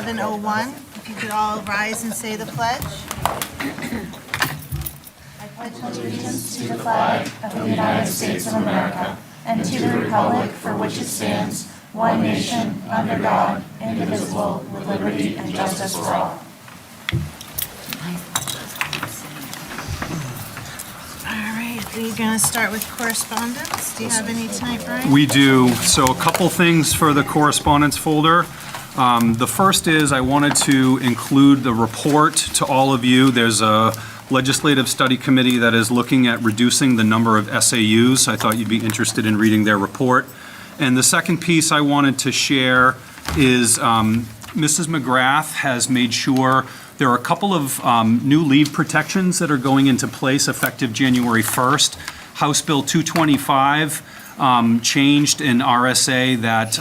7:01. If you could all rise and say the pledge. I pledge allegiance to the flag of the United States of America and to the republic for which it stands, one nation, under God, indivisible, with liberty and justice for all. All right, we're going to start with correspondence. Do you have any tonight, Brian? We do. So a couple things for the correspondence folder. The first is I wanted to include the report to all of you. There's a legislative study committee that is looking at reducing the number of SAUs. I thought you'd be interested in reading their report. And the second piece I wanted to share is Mrs. McGrath has made sure there are a couple of new leave protections that are going into place effective January 1st. House Bill 225 changed in RSA that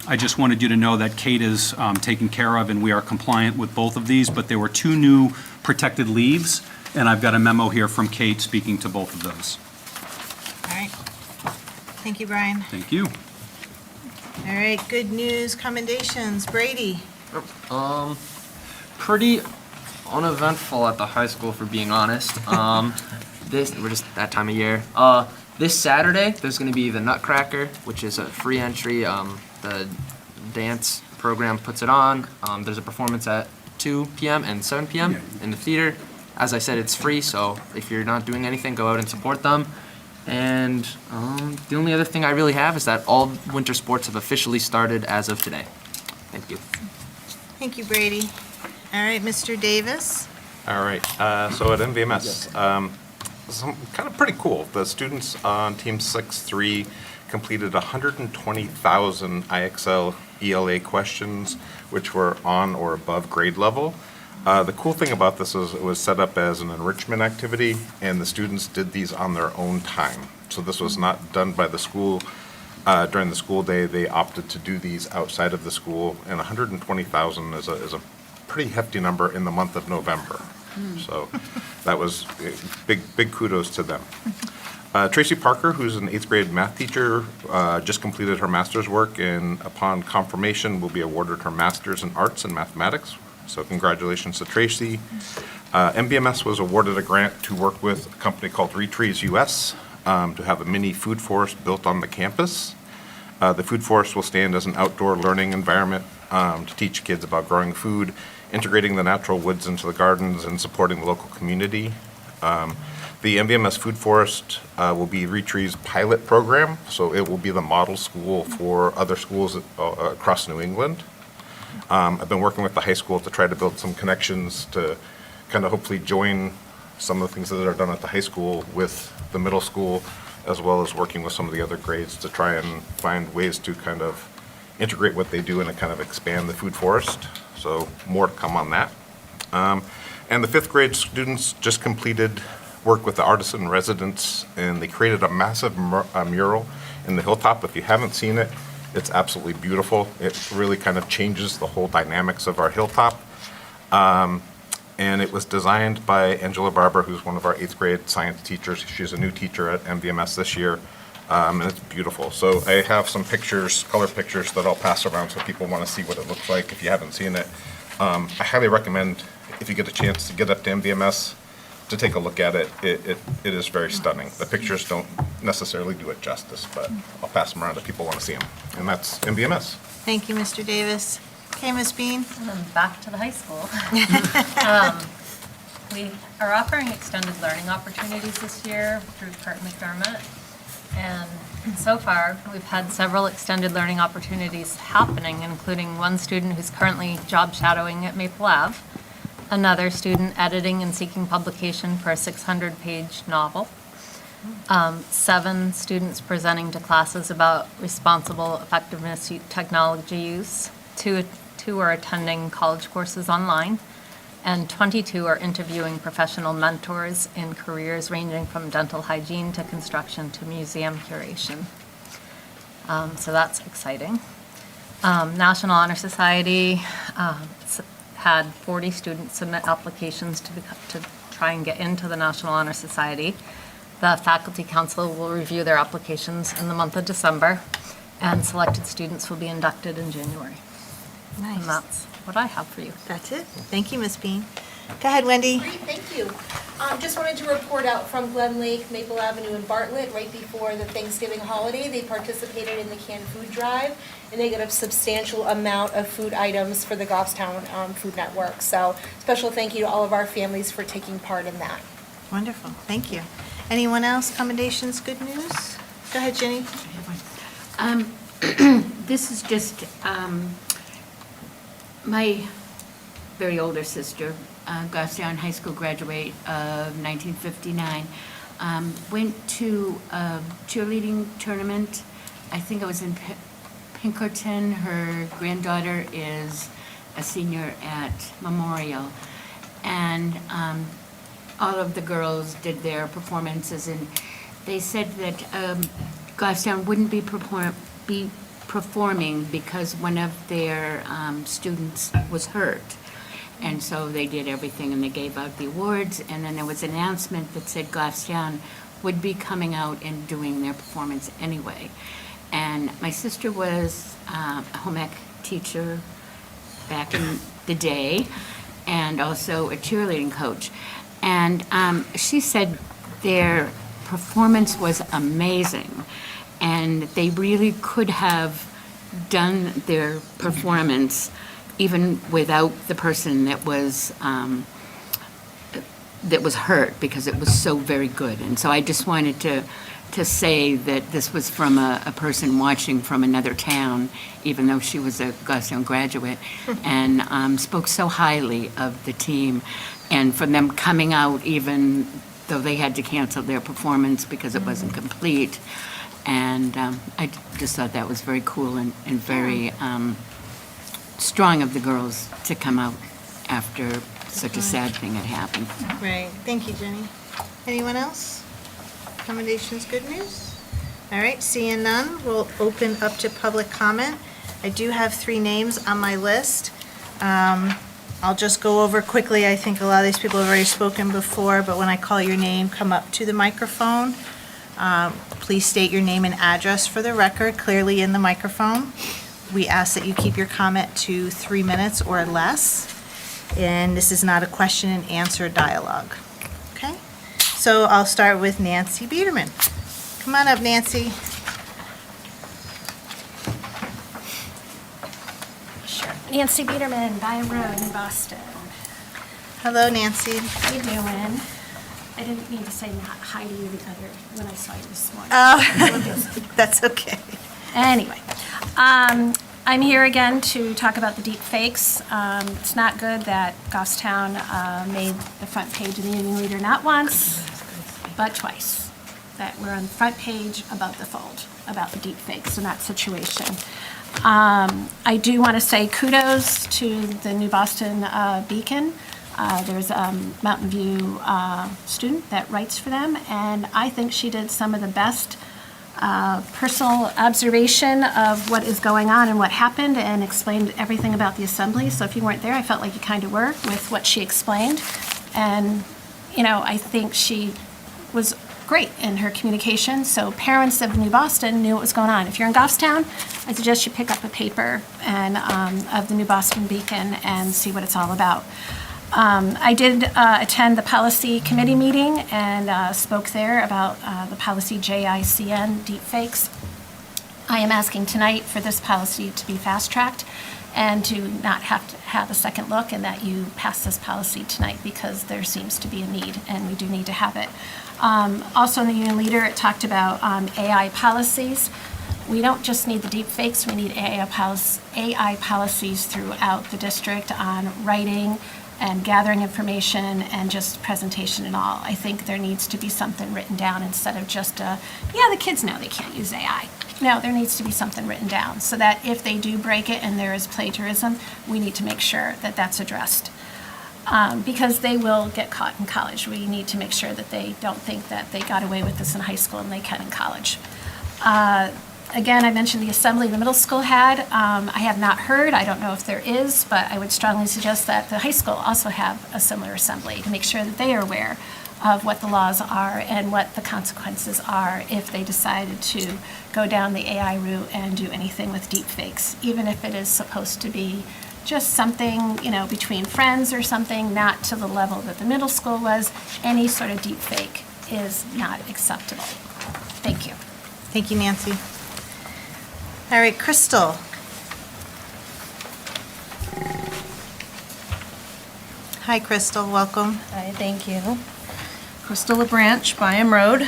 I just wanted you to know that Kate is taken care of, and we are compliant with both of these, but there were two new protected leaves, and I've got a memo here from Kate speaking to both of those. All right. Thank you, Brian. Thank you. All right, good news, commendations. Brady. Pretty uneventful at the high school, for being honest. We're just that time of year. This Saturday, there's going to be the Nutcracker, which is a free entry. The dance program puts it on. There's a performance at 2 p.m. and 7 p.m. in the theater. As I said, it's free, so if you're not doing anything, go out and support them. And the only other thing I really have is that all winter sports have officially started as of today. Thank you. Thank you, Brady. All right, Mr. Davis. All right, so at MVMS, some kind of pretty cool. The students on Team 6-3 completed 120,000 IXL ELA questions, which were on or above grade level. The cool thing about this is it was set up as an enrichment activity, and the students did these on their own time. So this was not done by the school during the school day. They opted to do these outside of the school, and 120,000 is a pretty hefty number in the month of November. So that was big kudos to them. Tracy Parker, who's an 8th grade math teacher, just completed her master's work, and upon confirmation will be awarded her master's in arts and mathematics. So congratulations to Tracy. MBMS was awarded a grant to work with a company called Retrees US to have a mini food forest built on the campus. The food forest will stand as an outdoor learning environment to teach kids about growing food, integrating the natural woods into the gardens, and supporting the local community. The MVMS Food Forest will be Retree's pilot program, so it will be the model school for other schools across New England. I've been working with the high school to try to build some connections to kind of hopefully join some of the things that are done at the high school with the middle school, as well as working with some of the other grades to try and find ways to kind of integrate what they do and to kind of expand the food forest. So more to come on that. And the 5th grade students just completed work with the artisan residents, and they created a massive mural in the hilltop. If you haven't seen it, it's absolutely beautiful. It really kind of changes the whole dynamics of our hilltop. And it was designed by Angela Barber, who's one of our 8th grade science teachers. She's a new teacher at MVMS this year, and it's beautiful. So I have some pictures, color pictures, that I'll pass around so people want to see what it looks like if you haven't seen it. I highly recommend, if you get a chance to get up to MVMS, to take a look at it. It is very stunning. The pictures don't necessarily do it justice, but I'll pass them around if people want to see them. And that's MVMS. Thank you, Mr. Davis. Okay, Ms. Bean. And then back to the high school. We are offering extended learning opportunities this year through Kurt McDermott. And so far, we've had several extended learning opportunities happening, including one student who's currently job shadowing at Maple Ave, another student editing and seeking publication for a 600-page novel, 7 students presenting to classes about responsible effectiveness technology use, 2 are attending college courses online, and 22 are interviewing professional mentors in careers ranging from dental hygiene to construction to museum curation. So that's exciting. National Honor Society had 40 students submit applications to try and get into the National Honor Society. The Faculty Council will review their applications in the month of December, and selected students will be inducted in January. Nice. And that's what I have for you. That's it. Thank you, Ms. Bean. Go ahead, Wendy. Great, thank you. Just wanted to report out from Glen Lake, Maple Avenue, and Bartlett right before the Thanksgiving holiday. They participated in the canned food drive, and they got a substantial amount of food items for the Goffstown Food Network. So special thank you to all of our families for taking part in that. Wonderful. Thank you. Anyone else? Commendations, good news? Go ahead, Jenny. This is just my very older sister, Goffstown High School graduate of 1959, went to a cheerleading tournament. I think it was in Pinkerton. Her granddaughter is a senior at Memorial. And all of the girls did their performances, and they said that Goffstown wouldn't be performing because one of their students was hurt. And so they did everything, and they gave out the awards, and then there was an announcement that said Goffstown would be coming out and doing their performance anyway. And my sister was a home ec teacher back in the day, and also a cheerleading coach. And she said their performance was amazing, and they really could have done their performance even without the person that was hurt, because it was so very good. And so I just wanted to say that this was from a person watching from another town, even though she was a Goffstown graduate, and spoke so highly of the team, and for them coming out even though they had to cancel their performance because it wasn't complete. And I just thought that was very cool and very strong of the girls to come out after such a sad thing had happened. Right. Thank you, Jenny. Anyone else? Commendations, good news? All right, seeing none, we'll open up to public comment. I do have 3 names on my list. I'll just go over quickly. I think a lot of these people have already spoken before, but when I call your name, come up to the microphone. Please state your name and address for the record clearly in the microphone. We ask that you keep your comment to 3 minutes or less, and this is not a question and answer dialogue. Okay? So I'll start with Nancy Biederman. Come on up, Nancy. Sure. Nancy Biederman, Byam Road in Boston. Hello, Nancy. How you doing? I didn't mean to say not hi to you the other, when I saw you this morning. That's okay. Anyway, I'm here again to talk about the deep fakes. It's not good that Goffstown made the front page of the Union Leader not once, but twice. That we're on the front page above the fold about the deep fakes in that situation. I do want to say kudos to the New Boston Beacon. There's a Mountain View student that writes for them, and I think she did some of the best personal observation of what is going on and what happened, and explained everything about the assembly. So if you weren't there, I felt like you kind of were with what she explained. And, you know, I think she was great in her communication. So parents of New Boston knew what was going on. If you're in Goffstown, I suggest you pick up a paper and of the New Boston Beacon and see what it's all about. I did attend the policy committee meeting and spoke there about the policy JICN deepfakes. I am asking tonight for this policy to be fast-tracked and to not have to have a second look, and that you pass this policy tonight because there seems to be a need, and we do need to have it. Also in the Union Leader, it talked about AI policies. We don't just need the deepfakes, we need AI policies throughout the district on writing and gathering information and just presentation and all. I think there needs to be something written down instead of just yeah, the kids know they can't use AI. No, there needs to be something written down so that if they do break it and there is plagiarism, we need to make sure that that's addressed. Because they will get caught in college. We need to make sure that they don't think that they got away with this in high school and they can in college. Again, I mentioned the assembly the middle school had. I have not heard, I don't know if there is, but I would strongly suggest that the high school also have a similar assembly to make sure that they are aware of what the laws are and what the consequences are if they decided to go down the AI route and do anything with deepfakes, even if it is supposed to be just something, between friends or something, not to the level that the middle school was. Any sort of deep fake is not acceptable. Thank you. Thank you, Nancy. All right, Crystal. Hi, Crystal, welcome. Hi, thank you. Crystal LaBranch, Byam Road.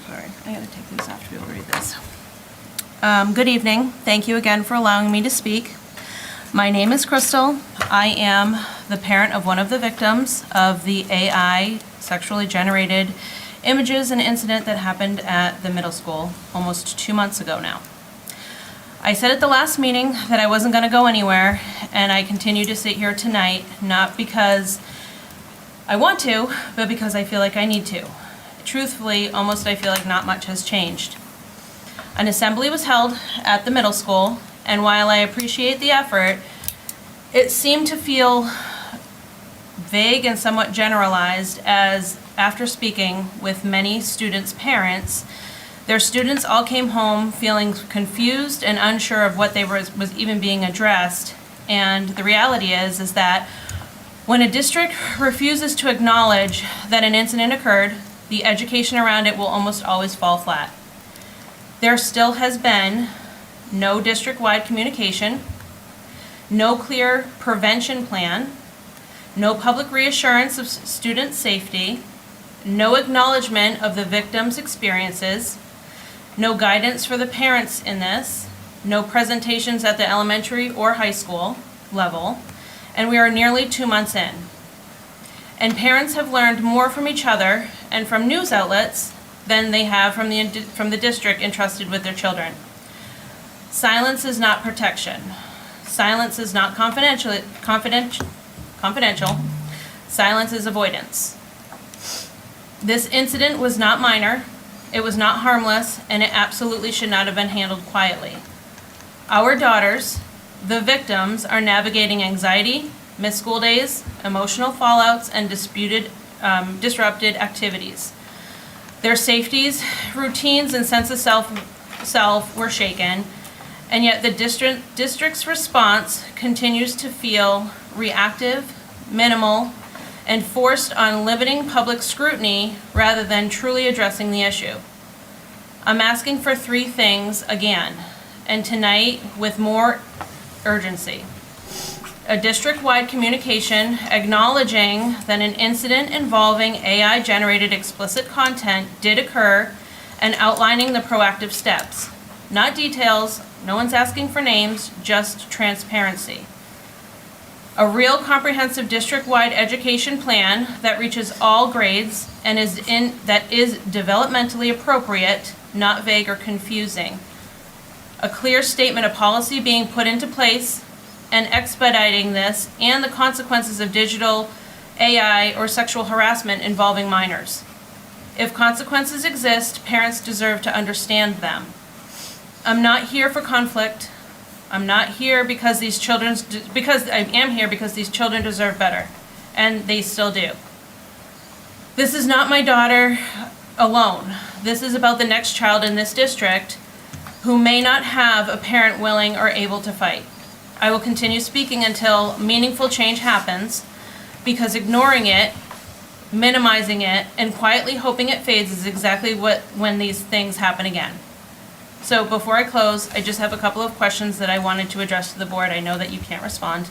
Sorry, I gotta take these off to be able to read this. Good evening. Thank you again for allowing me to speak. My name is Crystal. I am the parent of one of the victims of the AI sexually generated images and incident that happened at the middle school almost 2 months ago now. I said at the last meeting that I wasn't going to go anywhere, and I continue to sit here tonight, not because I want to, but because I feel like I need to. Truthfully, almost I feel like not much has changed. An assembly was held at the middle school, and while I appreciate the effort, it seemed to feel vague and somewhat generalized, as after speaking with many students' parents, their students all came home feeling confused and unsure of what was even being addressed. And the reality is that when a district refuses to acknowledge that an incident occurred, the education around it will almost always fall flat. There still has been no district-wide communication, no clear prevention plan, no public reassurance of student safety, no acknowledgement of the victim's experiences, no guidance for the parents in this, no presentations at the elementary or high school level, and we are nearly 2 months in. And parents have learned more from each other and from news outlets than they have from the district entrusted with their children. Silence is not protection. Silence is not confidential. Silence is avoidance. This incident was not minor. It was not harmless, and it absolutely should not have been handled quietly. Our daughters, the victims, are navigating anxiety, missed school days, emotional fallouts, and disrupted activities. Their safeties, routines, and sense of self were shaken, and yet the district's response continues to feel reactive, minimal, and forced on limiting public scrutiny rather than truly addressing the issue. I'm asking for 3 things again, and tonight with more urgency. A district-wide communication acknowledging that an incident involving AI-generated explicit content did occur and outlining the proactive steps. Not details, no one's asking for names, just transparency. A real comprehensive district-wide education plan that reaches all grades and that is developmentally appropriate, not vague or confusing. A clear statement of policy being put into place and expediting this and the consequences of digital, AI, or sexual harassment involving minors. If consequences exist, parents deserve to understand them. I'm not here for conflict. I'm not here because I am here because these children deserve better, and they still do. This is not my daughter alone. This is about the next child in this district who may not have a parent willing or able to fight. I will continue speaking until meaningful change happens, because ignoring it, minimizing it, and quietly hoping it fades is exactly when these things happen again. So before I close, I just have a couple of questions that I wanted to address to the board. I know that you can't respond.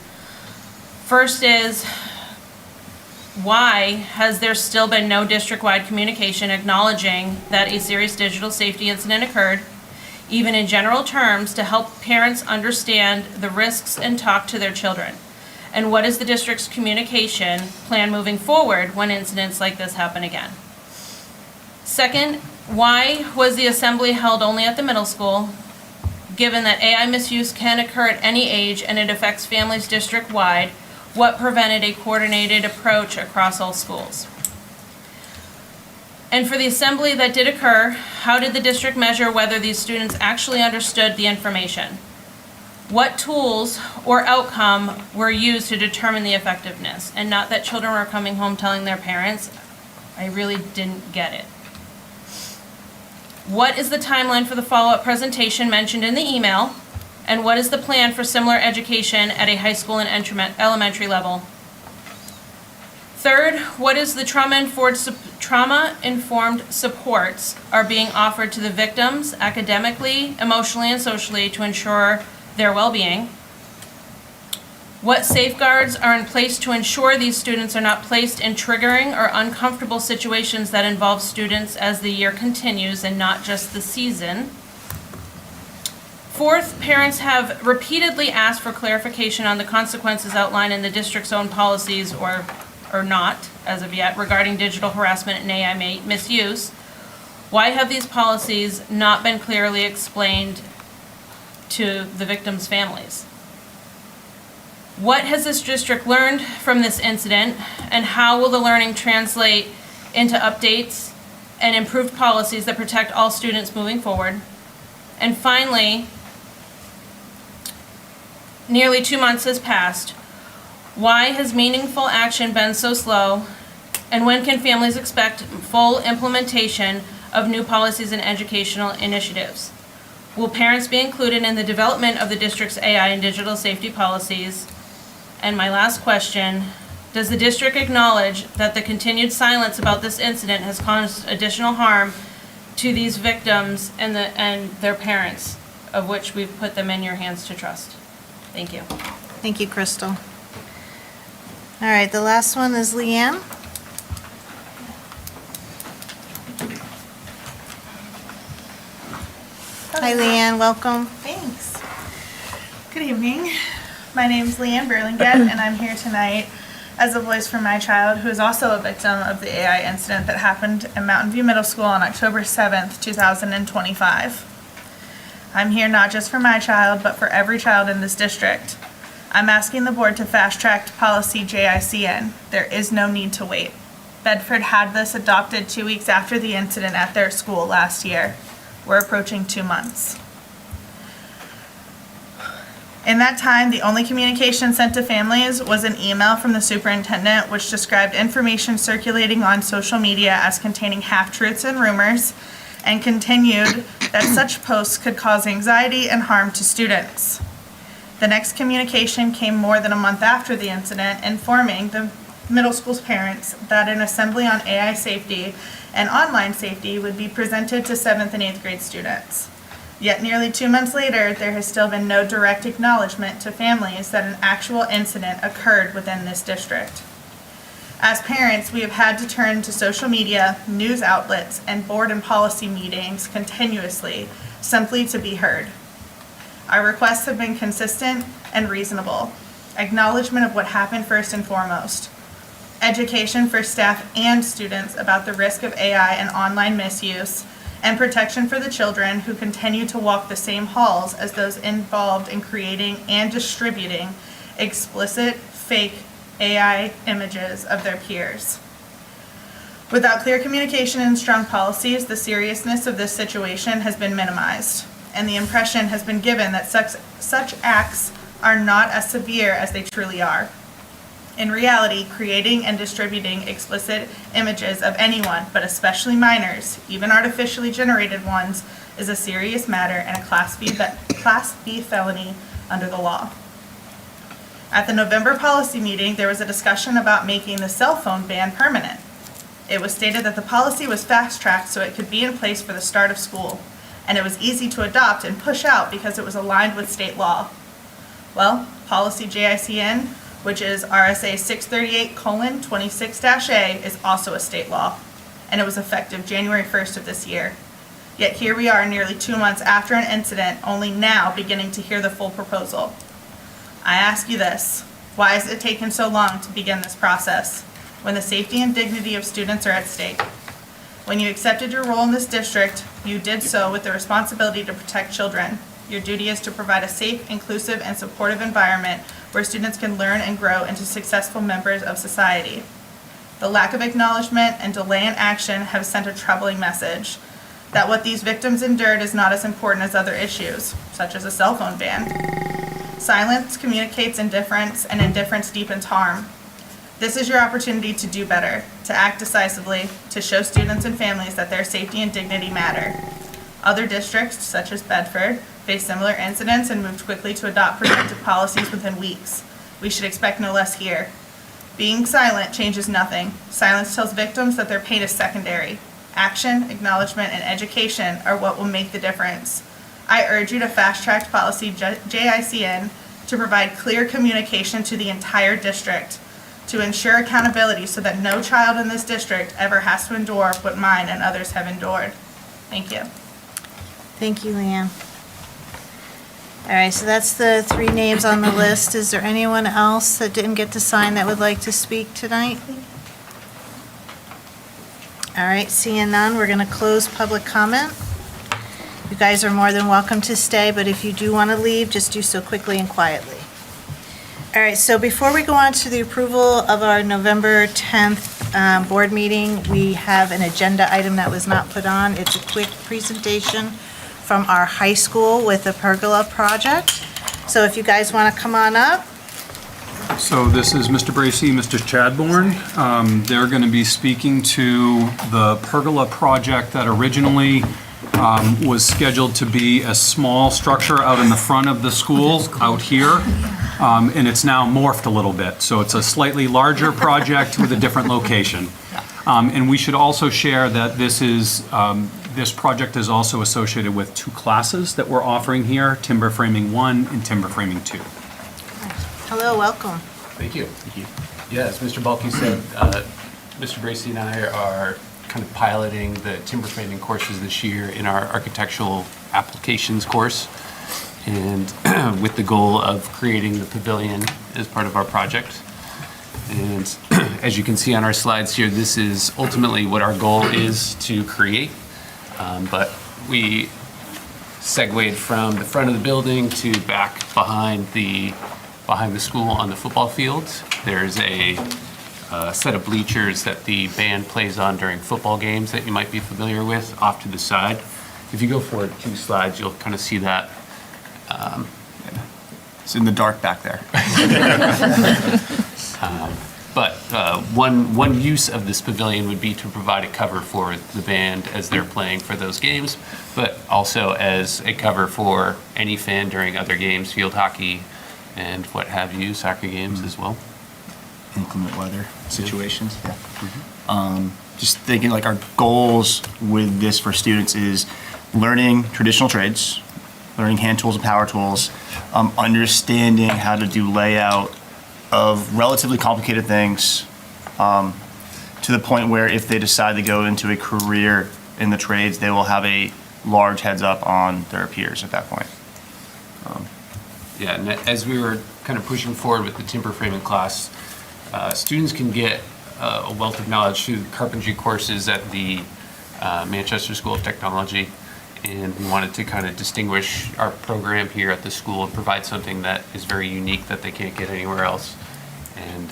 First is, why has there still been no district-wide communication acknowledging that a serious digital safety incident occurred, even in general terms, to help parents understand the risks and talk to their children? And what is the district's communication plan moving forward when incidents like this happen again? Second, why was the assembly held only at the middle school, given that AI misuse can occur at any age and it affects families district-wide? What prevented a coordinated approach across all schools? And for the assembly that did occur, how did the district measure whether these students actually understood the information? What tools or outcome were used to determine the effectiveness? And not that children were coming home telling their parents. I really didn't get it. What is the timeline for the follow-up presentation mentioned in the email? And what is the plan for similar education at a high school and elementary level? Third, what is the trauma-informed supports are being offered to the victims academically, emotionally, and socially to ensure their well-being? What safeguards are in place to ensure these students are not placed in triggering or uncomfortable situations that involve students as the year continues and not just the season? Fourth, parents have repeatedly asked for clarification on the consequences outlined in the district's own policies or not, as of yet, regarding digital harassment and AI misuse. Why have these policies not been clearly explained to the victims' families? What has this district learned from this incident, and how will the learning translate into updates and improved policies that protect all students moving forward? And finally, nearly 2 months has passed. Why has meaningful action been so slow? And when can families expect full implementation of new policies and educational initiatives? Will parents be included in the development of the district's AI and digital safety policies? And my last question, does the district acknowledge that the continued silence about this incident has caused additional harm to these victims and their parents, of which we've put them in your hands to trust? Thank you. Thank you, Crystal. All right, the last one is Leanne. Hi, Leanne, welcome. Thanks. Good evening. My name's Leanne Burlingame, and I'm here tonight as a voice for my child, who is also a victim of the AI incident that happened at Mountain View Middle School on October 7th, 2025. I'm here not just for my child, but for every child in this district. I'm asking the board to fast-track policy JICN. There is no need to wait. Bedford had this adopted 2 weeks after the incident at their school last year. We're approaching 2 months. In that time, the only communication sent to families was an email from the superintendent which described information circulating on social media as containing half-truths and rumors, and continued that such posts could cause anxiety and harm to students. The next communication came more than a month after the incident, informing the middle school's parents that an assembly on AI safety and online safety would be presented to 7th and 8th grade students. Yet nearly 2 months later, there has still been no direct acknowledgement to families that an actual incident occurred within this district. As parents, we have had to turn to social media, news outlets, and board and policy meetings continuously, simply to be heard. Our requests have been consistent and reasonable. Acknowledgement of what happened first and foremost. Education for staff and students about the risk of AI and online misuse, and protection for the children who continue to walk the same halls as those involved in creating and distributing explicit, fake AI images of their peers. Without clear communication and strong policies, the seriousness of this situation has been minimized, and the impression has been given that such acts are not as severe as they truly are. In reality, creating and distributing explicit images of anyone, but especially minors, even artificially generated ones, is a serious matter and a Class B felony under the law. At the November policy meeting, there was a discussion about making the cell phone ban permanent. It was stated that the policy was fast-tracked so it could be in place for the start of school, and it was easy to adopt and push out because it was aligned with state law. Well, policy JICN, which is RSA 638:26-A, is also a state law, and it was effective January 1st of this year. Yet here we are nearly 2 months after an incident, only now beginning to hear the full proposal. I ask you this, why has it taken so long to begin this process, when the safety and dignity of students are at stake? When you accepted your role in this district, you did so with the responsibility to protect children. Your duty is to provide a safe, inclusive, and supportive environment where students can learn and grow into successful members of society. The lack of acknowledgement and delay in action have sent a troubling message that what these victims endured is not as important as other issues, such as a cell phone ban. Silence communicates indifference, and indifference deepens harm. This is your opportunity to do better, to act decisively, to show students and families that their safety and dignity matter. Other districts, such as Bedford, faced similar incidents and moved quickly to adopt protective policies within weeks. We should expect no less here. Being silent changes nothing. Silence tells victims that their pain is secondary. Action, acknowledgement, and education are what will make the difference. I urge you to fast-track policy JICN to provide clear communication to the entire district, to ensure accountability so that no child in this district ever has to endure what mine and others have endured. Thank you. Thank you, Leanne. All right, so that's the 3 names on the list. Is there anyone else that didn't get to sign that would like to speak tonight? All right, seeing none, we're going to close public comment. You guys are more than welcome to stay, but if you do want to leave, just do so quickly and quietly. All right, so before we go on to the approval of our November 10th board meeting, we have an agenda item that was not put on. It's a quick presentation from our high school with the pergola project. So if you guys want to come on up. So this is Mr. Bracy, Mr. Chadbourne. They're going to be speaking to the pergola project that originally was scheduled to be a small structure out in the front of the school, out here. And it's now morphed a little bit. So it's a slightly larger project with a different location. And we should also share that this project is also associated with 2 classes that we're offering here, Timber Framing 1 and Timber Framing 2. Hello, welcome. Thank you. Thank you. Yeah, as Mr. Balke said, Mr. Bracy and I are kind of piloting the timber framing courses this year in our architectural applications course, and with the goal of creating the pavilion as part of our project. And as you can see on our slides here, this is ultimately what our goal is to create. But we segued from the front of the building to back behind the school on the football field. There's a set of bleachers that the band plays on during football games that you might be familiar with off to the side. If you go forward 2 slides, you'll kind of see that. It's in the dark back there. But one use of this pavilion would be to provide a cover for the band as they're playing for those games, but also as a cover for any fan during other games, field hockey and what have you, soccer games as well. Inclement weather situations. Yeah. Just thinking like our goals with this for students is learning traditional trades, learning hand tools and power tools, understanding how to do layout of relatively complicated things, to the point where if they decide to go into a career in the trades, they will have a large heads up on their peers at that point. Yeah, and as we were kind of pushing forward with the timber framing class, students can get a wealth of knowledge through carpentry courses at the Manchester School of Technology, and we wanted to kind of distinguish our program here at the school and provide something that is very unique that they can't get anywhere else. And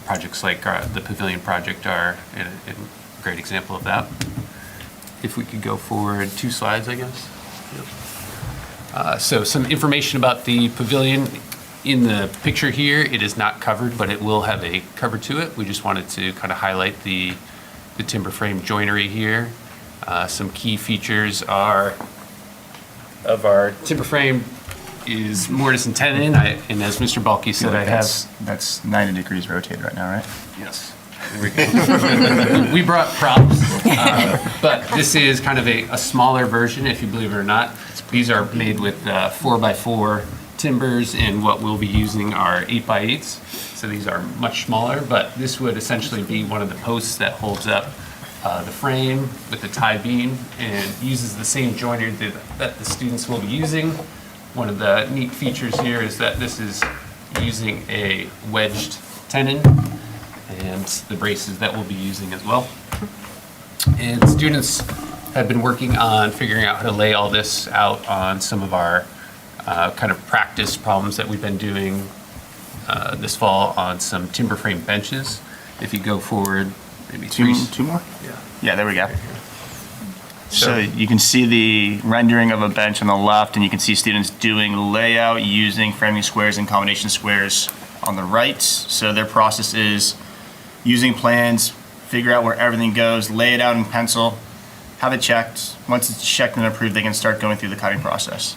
projects like the Pavilion project are a great example of that. If we could go forward 2 slides, I guess. So some information about the pavilion. In the picture here, it is not covered, but it will have a cover to it. We just wanted to kind of highlight the timber frame joinery here. Some key features are of our timber frame is mortise and tenon, and as Mr. Balke said, I have... That's 90 degrees rotated right now, right? Yes. There we go. We brought props, but this is kind of a smaller version, if you believe it or not. These are made with 4x4 timbers, and what we'll be using are 8x8s. So these are much smaller, but this would essentially be one of the posts that holds up the frame with the tie beam and uses the same joinery that the students will be using. One of the neat features here is that this is using a wedged tenon and the braces that we'll be using as well. And students have been working on figuring out how to lay all this out on some of our kind of practice problems that we've been doing this fall on some timber frame benches. If you go forward, maybe Two more? Yeah. Yeah, there we go. So you can see the rendering of a bench on the left, and you can see students doing layout using framing squares and combination squares on the right. So their process is using plans, figure out where everything goes, lay it out in pencil, have it checked. Once it's checked and approved, they can start going through the cutting process.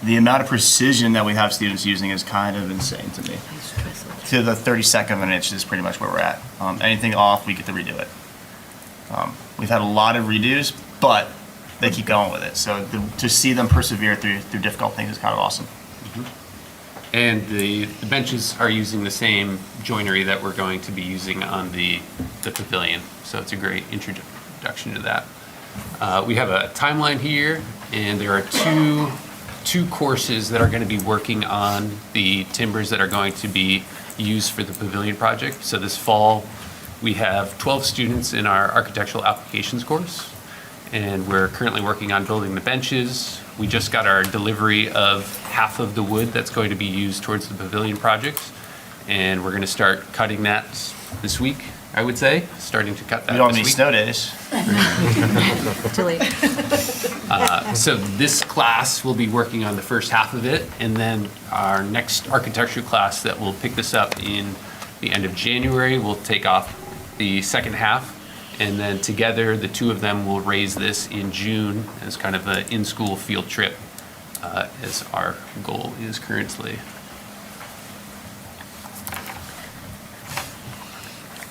The amount of precision that we have students using is kind of insane to me. To the 32nd of an inch is pretty much where we're at. Anything off, we get to redo it. We've had a lot of redos, but they keep going with it. So to see them persevere through difficult things is kind of awesome. And the benches are using the same joinery that we're going to be using on the pavilion. So it's a great introduction to that. We have a timeline here, and there are two courses that are going to be working on the timbers that are going to be used for the pavilion project. So this fall, we have 12 students in our architectural applications course, and we're currently working on building the benches. We just got our delivery of half of the wood that's going to be used towards the pavilion project, and we're going to start cutting that this week, I would say, starting to cut that We don't have this any week. snow days. So this class will be working on the first half of it, and then our next architecture class that will pick this up in the end of January will take off the second half, and then together the two of them will raise this in June as kind of an in-school field trip, as our goal is currently.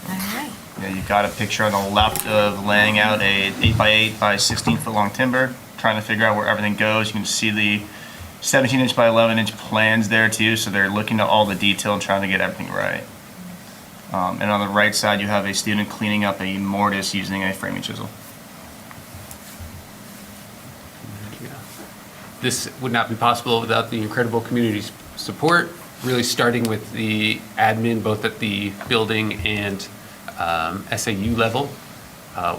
All right. Yeah, you've got a picture on the left of laying out a 8x8 by 16 foot long timber, trying to figure out where everything goes. You can see the 17 inch by 11 inch plans there too, so they're looking at all the detail and trying to get everything right. And on the right side, you have a student cleaning up a mortise using a framing chisel. This would not be possible without the incredible community support, really starting with the admin, both at the building and SAU level.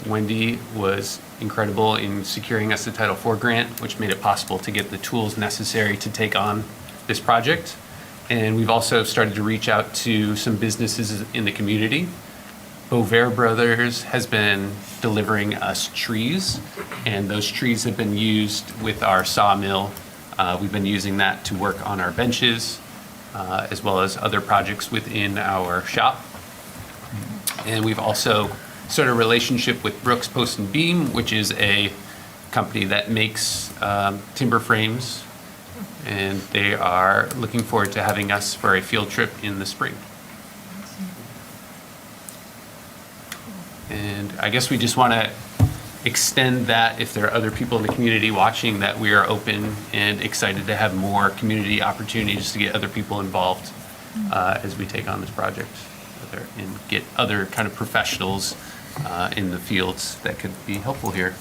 Wendy was incredible in securing us the Title IV grant, which made it possible to get the tools necessary to take on this project. And we've also started to reach out to some businesses in the community. Bovair Brothers has been delivering us trees, and those trees have been used with our sawmill. We've been using that to work on our benches, as well as other projects within our shop. And we've also started a relationship with Brooks Post and Beam, which is a company that makes timber frames, and they are looking forward to having us for a field trip in the spring. And I guess we just want to extend that, if there are other people in the community watching, that we are open and excited to have more community opportunities to get other people involved as we take on this project, and get other kind of professionals in the fields that could be helpful here.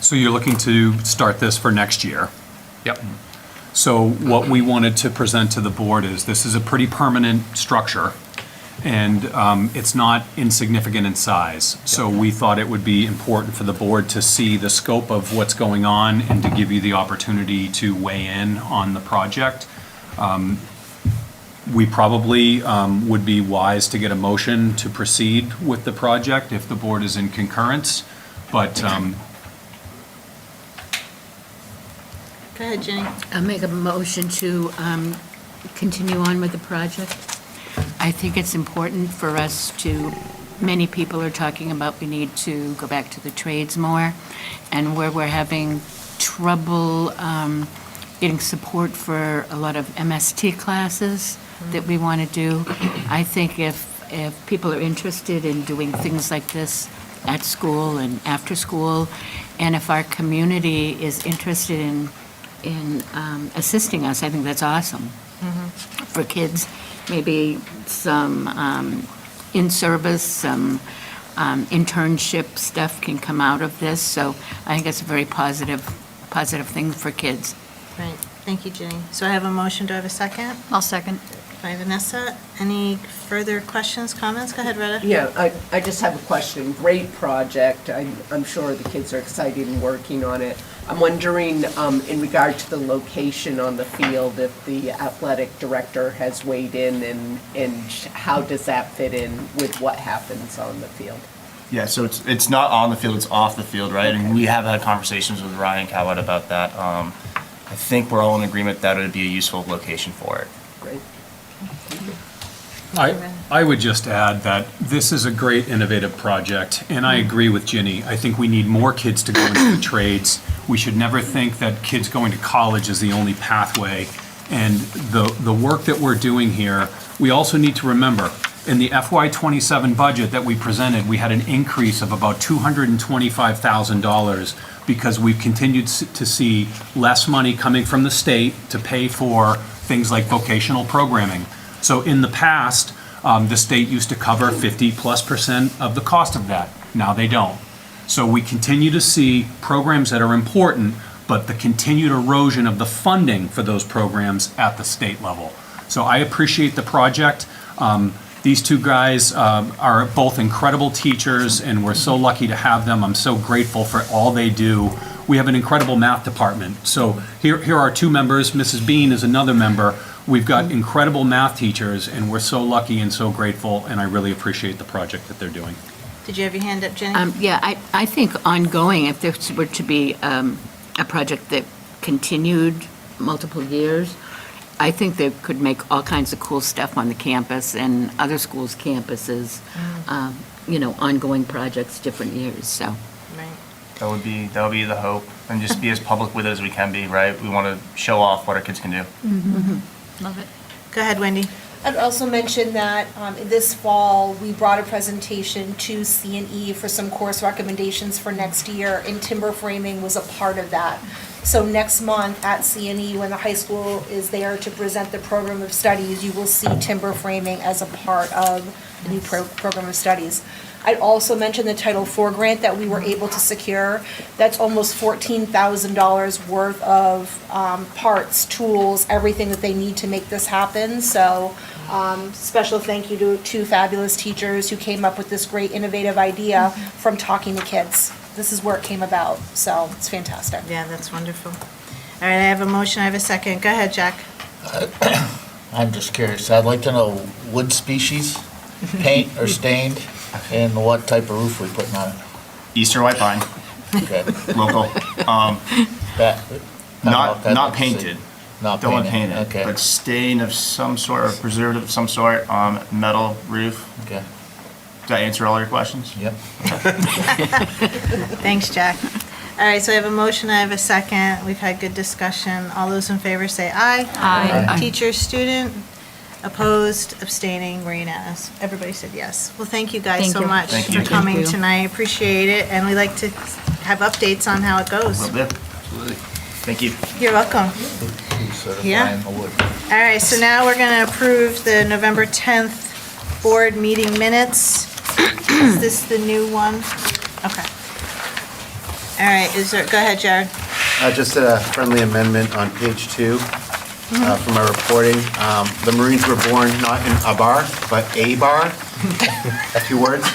So you're looking to start this for next year? Yep. So what we wanted to present to the board is, this is a pretty permanent structure, and it's not insignificant in size. So we thought it would be important for the board to see the scope of what's going on and to give you the opportunity to weigh in on the project. We probably would be wise to get a motion to proceed with the project if the board is in concurrence, but Go ahead, Jenny. I'll make a motion to continue on with the project. I think it's important for us to, many people are talking about we need to go back to the trades more, and where we're having trouble getting support for a lot of MST classes that we want to do. I think if people are interested in doing things like this at school and after school, and if our community is interested in assisting us, I think that's awesome. For kids, maybe some in-service, some internship stuff can come out of this, so I think it's a very positive thing for kids. Right, thank you, Jenny. So I have a motion, do I have a second? I'll second. By Vanessa. Any further questions, comments? Go ahead, Retta. Yeah, I just have a question. Great project. I'm sure the kids are excited and working on it. I'm wondering, in regard to the location on the field, if the athletic director has weighed in, and how does that fit in with what happens on the field? Yeah, so it's not on the field, it's off the field, right? And we have had conversations with Ryan Cowett about that. I think we're all in agreement that it would be a useful location for it. Great. I would just add that this is a great innovative project, and I agree with Ginny. I think we need more kids to go into the trades. We should never think that kids going to college is the only pathway. And the work that we're doing here, we also need to remember, in the FY27 budget that we presented, we had an increase of about $225,000 because we've continued to see less money coming from the state to pay for things like vocational programming. So in the past, the state used to cover 50+% of the cost of that. Now they don't. So we continue to see programs that are important, but the continued erosion of the funding for those programs at the state level. So I appreciate the project. These two guys are both incredible teachers, and we're so lucky to have them. I'm so grateful for all they do. We have an incredible math department. So here are two members. Mrs. Bean is another member. We've got incredible math teachers, and we're so lucky and so grateful, and I really appreciate the project that they're doing. Did you have your hand up, Jenny? Yeah, I think ongoing, if this were to be a project that continued multiple years, I think they could make all kinds of cool stuff on the campus and other schools' campuses, ongoing projects, different years, so. Right. That would be the hope, and just be as public with it as we can be, right? We want to show off what our kids can do. Love it. Go ahead, Wendy. I'd also mention that this fall, we brought a presentation to C&E for some course recommendations for next year, and timber framing was a part of that. So next month at C&E, when the high school is there to present the program of studies, you will see timber framing as a part of the new program of studies. I'd also mention the Title IV grant that we were able to secure. That's almost $14,000 worth of parts, tools, everything that they need to make this happen. So special thank you to two fabulous teachers who came up with this great innovative idea from talking to kids. This is where it came about, so it's fantastic. Yeah, that's wonderful. All right, I have a motion, I have a second. Go ahead, Jack. I'm just curious. I'd like to know wood species, paint or stained, and what type of roof we putting on it. Eastern white pine, Okay. local. Not painted. Not Don't want painted. painted, Okay. but stain of some sort, or preservative of some sort, metal roof. Okay. Did I answer all your questions? Yep. Thanks, Jack. All right, so I have a motion, I have a second. We've had good discussion. All those in favor say aye. Aye. Teacher, student, opposed, abstaining, we're unanimous. Everybody said yes. Well, thank you guys Thank so you. much Thank for you. coming Thank you. tonight. Appreciate it, and we like to have updates on how it goes. Will do. Absolutely. Thank you. You're welcome. Who's certifying Yeah. the wood? All right, so now we're going to approve the November 10th board meeting minutes. Is this the new one? Okay. All right, go ahead, Jared. Just a friendly amendment on page 2 from our reporting. The Marines were born not in a bar, but a bar. 2 words.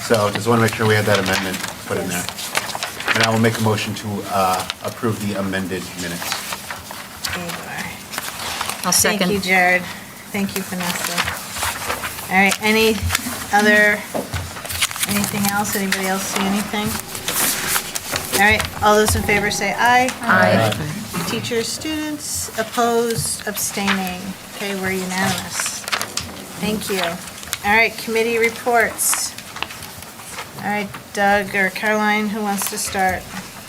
So just want to make sure we had that amendment put in there. And I will make a motion to approve the amended minutes. I'll second. Thank you, Jared. Thank you, Vanessa. All right, anything else? Anybody else see anything? All right, all those in favor say aye. Aye. Teachers, students, opposed, abstaining. Okay, we're unanimous. Thank you. All right, committee reports. All right, Doug or Caroline, who wants to start?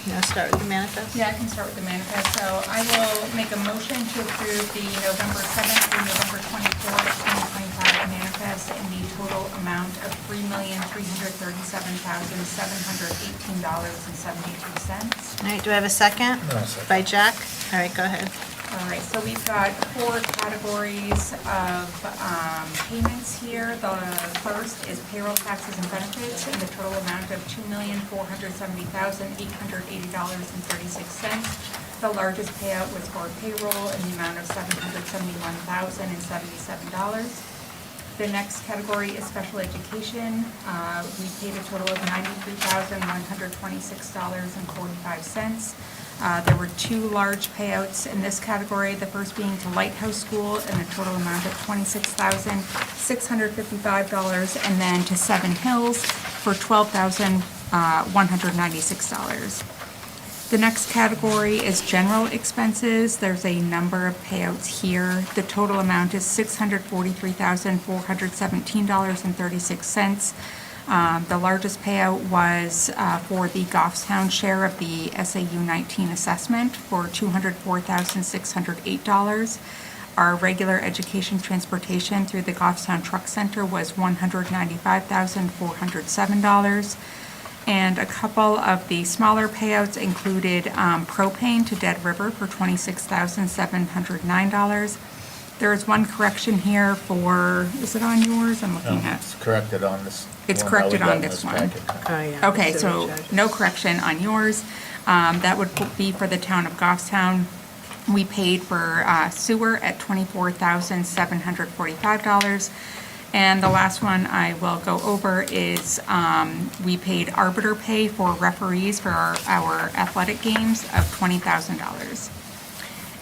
You want to start with the manifest? Yeah, I can start with the manifest. So I will make a motion to approve the November 7th through November 24th, 2025 manifest in the total amount of $3,337,718.72. All right, do I have a second? No, second. By Jack? All right, go ahead. All right, so we've got 4 categories of payments here. The first is payroll taxes and benefits in the total amount of $2,470,880.36. The largest payout was for payroll in the amount of $771,077. The next category is special education. We paid a total of $93,126.45. There were 2 large payouts in this category, the first being to Lighthouse School in a total amount of $26,655, and then to Seven Hills for $12,196. The next category is general expenses. There's a number of payouts here. The total amount is $643,417.36. The largest payout was for the Goffstown share of the SAU 19 assessment for $204,608. Our regular education transportation through the Goffstown Truck Center was $195,407. And a couple of the smaller payouts included propane to Dead River for $26,709. There is one correction here for, is it on yours? I'm looking at. It's corrected on this. It's one that we corrected got on in this one. packet. Oh, yeah. Okay, the so sewer charge. no correction on yours. That would be for the town of Goffstown. We paid for sewer at $24,745. And the last one I will go over is we paid arbiter pay for referees for our athletic games of $20,000.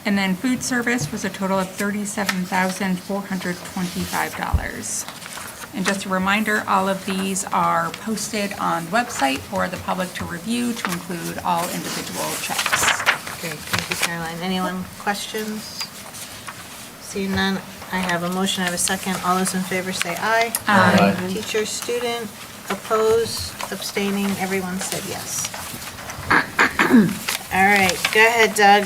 And then food service was a total of $37,425. And just a reminder, all of these are posted on the website for the public to review, to include all individual checks. Great, thank you, Caroline. Anyone questions? Seeing none, I have a motion, I have a second. All those in favor say aye. Aye. Teacher, student, opposed, abstaining, everyone said yes. All right, go ahead, Doug.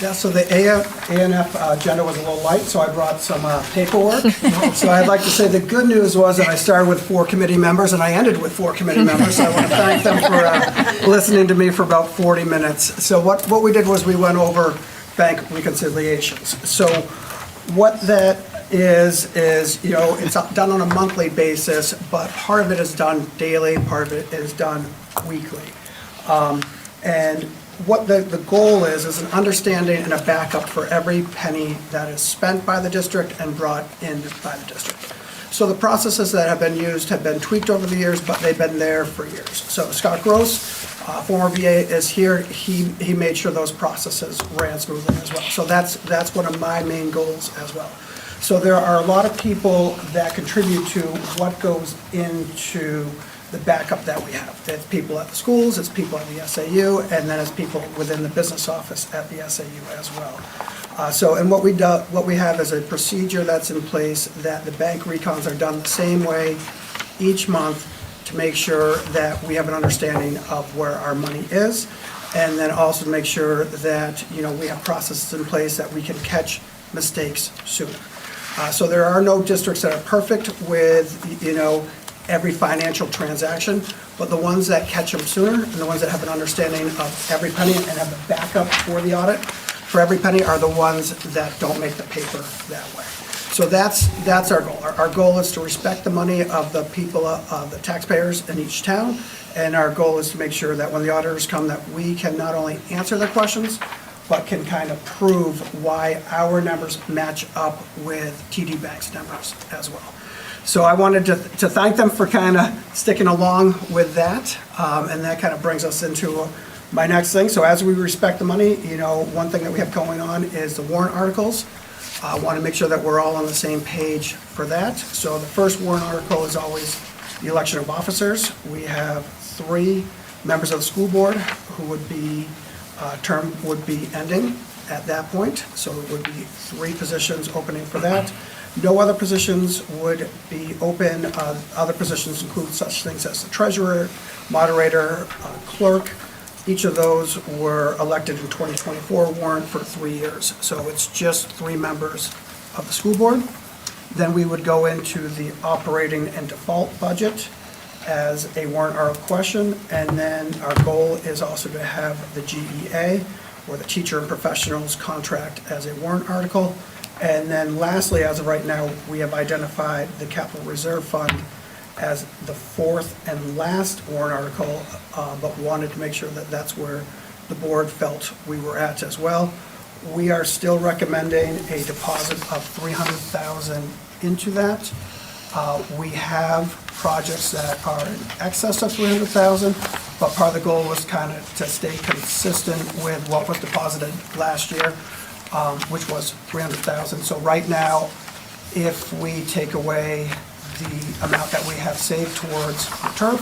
Yeah, so the ANF agenda was a little light, so I brought some paperwork. So I'd like to say the good news was that I started with 4 committee members and I ended with 4 committee members. So I want to thank them for listening to me for about 40 minutes. So what we did was we went over bank reconciliations. So what that is, you know, it's done on a monthly basis, but part of it is done daily, part of it is done weekly. And what the goal is an understanding and a backup for every penny that is spent by the district and brought in by the district. So the processes that have been used have been tweaked over the years, but they've been there for years. So Scott Gross, former VA, is here. He made sure those processes ran smoothly as well. So that's one of my main goals as well. So there are a lot of people that contribute to what goes into the backup that we have. It's people at the schools, it's people at the SAU, and then it's people within the business office at the SAU as well. And what we have is a procedure that's in place that the bank recons are done the same way each month to make sure that we have an understanding of where our money is, and then also to make sure that, you know, we have processes in place that we can catch mistakes sooner. So there are no districts that are perfect with, you know, every financial transaction, but the ones that catch them sooner and the ones that have an understanding of every penny and have the backup for the audit for every penny are the ones that don't make the paper that way. So that's our goal. Our goal is to respect the money of the people, of the taxpayers in each town, and our goal is to make sure that when the auditors come, that we can not only answer their questions, but can kind of prove why our numbers match up with TD Bank's numbers as well. So I wanted to thank them for kind of sticking along with that, and that kind of brings us into my next thing. So as we respect the money, you know, one thing that we have going on is the warrant articles. I want to make sure that we're all on the same page for that. So the first warrant article is always the election of officers. We have 3 members of the school board who would be, term would be ending at that point. So it would be 3 positions opening for that. No other positions would be open. Other positions include such things as the treasurer, moderator, clerk. Each of those were elected in 2024 warrant for 3 years. So it's just 3 members of the school board. Then we would go into the operating and default budget as a warrant article question. And then our goal is also to have the GEA, or the teacher and professionals contract, as a warrant article. And then lastly, as of right now, we have identified the capital reserve fund as the 4th and last warrant article, but wanted to make sure that that's where the board felt we were at as well. We are still recommending a deposit of $300,000 into that. We have projects that are in excess of $300,000, but part of the goal was kind of to stay consistent with what was deposited last year, which was $300,000. So right now, if we take away the amount that we have saved towards turf,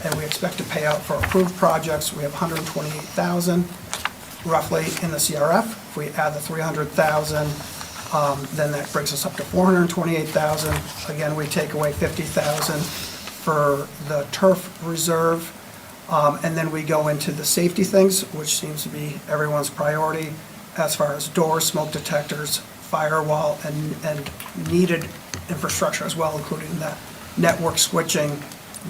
and we expect to pay out for approved projects. We have 128,000 roughly in the CRF. If we add the 300,000, then that brings us up to 428,000. Again, we take away 50,000 for the turf reserve. And then we go into the safety things, which seems to be everyone's priority as far as doors, smoke detectors, firewall, and needed infrastructure as well, including the network switching.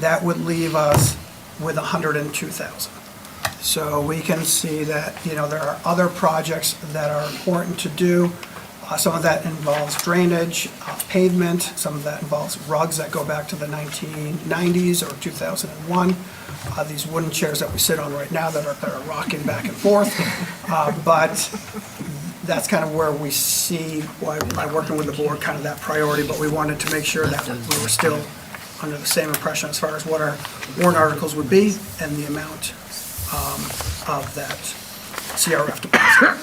That would leave us with 102,000. So we can see that, there are other projects that are important to do. Some of that involves drainage, pavement, some of that involves rugs that go back to the 1990s or 2001. These wooden chairs that we sit on right now that are rocking back and forth. But that's kind of where we see, why by working with the board, kind of that priority, but we wanted to make sure that we were still under the same impression as far as what our warrant articles would be and the amount of that CRF deposit.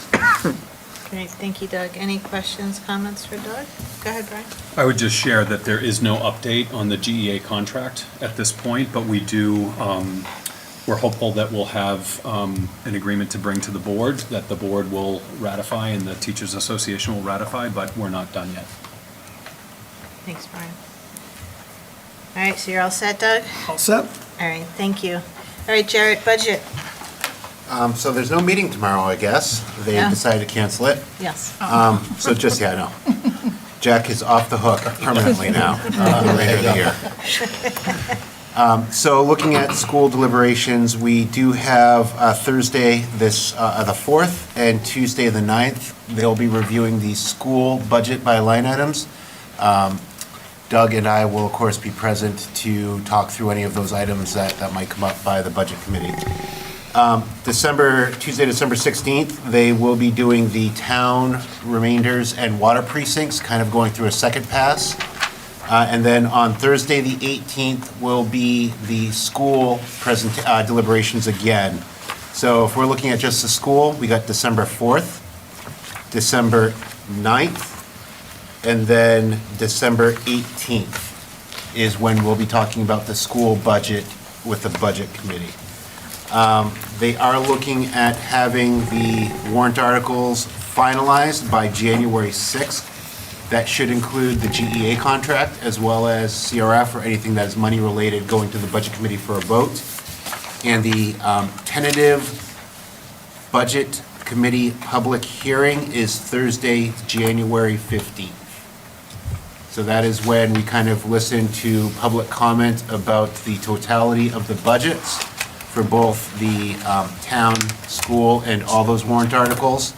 Great, thank you, Doug. Any questions, comments for Doug? Go ahead, Brian. I would just share that there is no update on the GEA contract at this point, but we do, we're hopeful that we'll have an agreement to bring to the board, that the board will ratify and the Teachers Association will ratify, but we're not done yet. Thanks, Brian. All right, so you're all set, Doug? All set. All right, thank you. All right, Jared, budget. So there's no meeting tomorrow, I guess. They Yeah. decided to cancel it. Yes. So just, yeah, I know. Jack is off the hook permanently now, for the remainder of the year. So looking at school deliberations, we do have Thursday, the 4th, and Tuesday, the 9th. They'll be reviewing the school budget by line items. Doug and I will, of course, be present to talk through any of those items that might come up by the budget committee. Tuesday, December 16th, they will be doing the town remainders and water precincts, kind of going through a second pass. And then on Thursday, the 18th, will be the school deliberations again. So if we're looking at just the school, we got December 4th, December 9th, and then December 18th is when we'll be talking about the school budget with the budget committee. They are looking at having the warrant articles finalized by January 6th. That should include the GEA contract as well as CRF or anything that is money-related going to the budget committee for a vote. And the tentative budget committee public hearing is Thursday, January 15th. So that is when we kind of listen to public comment about the totality of the budgets for both the town, school, and all those warrant articles,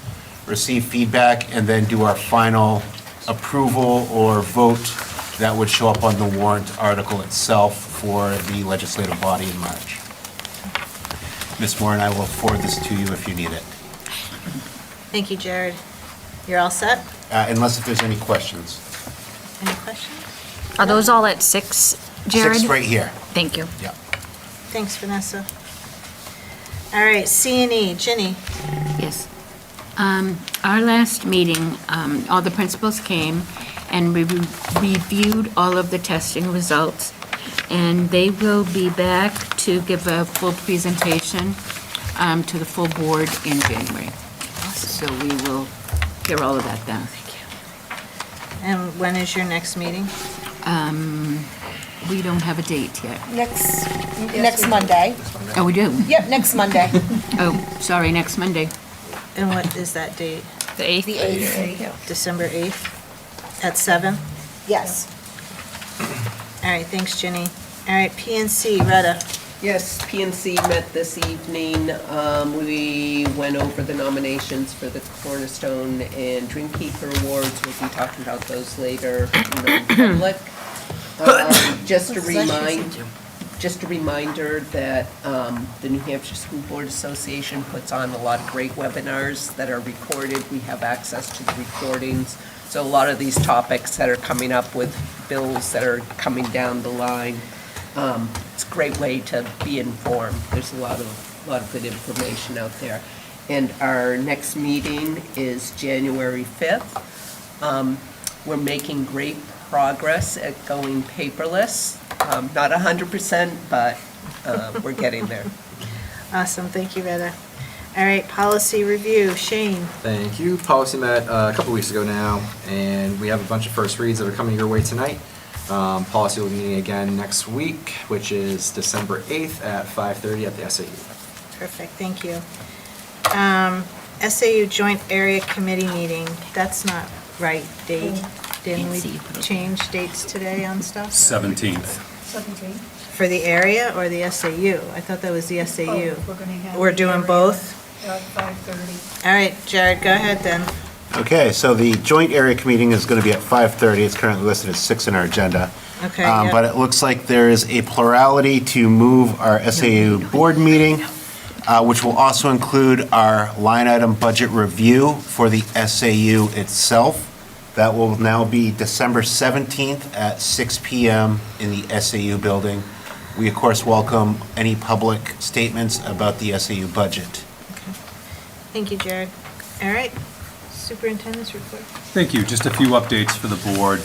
receive feedback, and then do our final approval or vote that would show up on the warrant article itself for the legislative body in March. Ms. Moore and I will forward this to you if you need it. Thank you, Jared. You're all set? Unless if there's any questions. Any questions? Are those all at 6, Jared? 6 right here. Thank you. Yeah. Thanks, Vanessa. All right, C&E, Ginny. Yes. Our last meeting, all the principals came and we reviewed all of the testing results, and they will be back to give a full presentation to the full board in January. So we will hear all of that then. And when is your next meeting? We don't have a date yet. Next Monday. Oh, we do? Yep, next Monday. Oh, sorry, next Monday. And what is that date? The 8th? The 8th. December 8th at 7? Yes. All right, thanks, Ginny. All right, PNC, Retta. Yes, PNC met this evening. We went over the nominations for the Cornerstone and Dreamkeeper Awards. We'll be talking about those later in public. Just a reminder that the New Hampshire School Board Association puts on a lot of great webinars that are recorded. We have access to the recordings. So a lot of these topics that are coming up with bills that are coming down the line, it's a great way to be informed. There's a lot of good information out there. And our next meeting is January 5th. We're making great progress at going paperless. Not 100%, but we're getting there. Awesome, thank you, Retta. All right, policy review, Shane. Thank you. Policy met a couple weeks ago now, and we have a bunch of first reads that are coming your way tonight. Policy will be meeting again next week, which is December 8th at 5:30 at the SAU. Perfect, thank you. SAU Joint Area Committee meeting, that's not right date. Didn't we change dates today on stuff? 17th. 17. For the area or the SAU? I thought that was the SAU. We're gonna have. We're doing both? 5:30. All right, Jared, go ahead then. Okay, so the joint area meeting is going to be at 5:30. It's currently listed as 6 in our agenda. Okay, yeah. But it looks like there is a plurality to move our SAU board meeting, which will also include our line item budget review for the SAU itself. That will now be December 17th at 6 PM in the SAU building. We, of course, welcome any public statements about the SAU budget. Thank you, Jared. All right, superintendent's report. Thank you. Just a few updates for the board.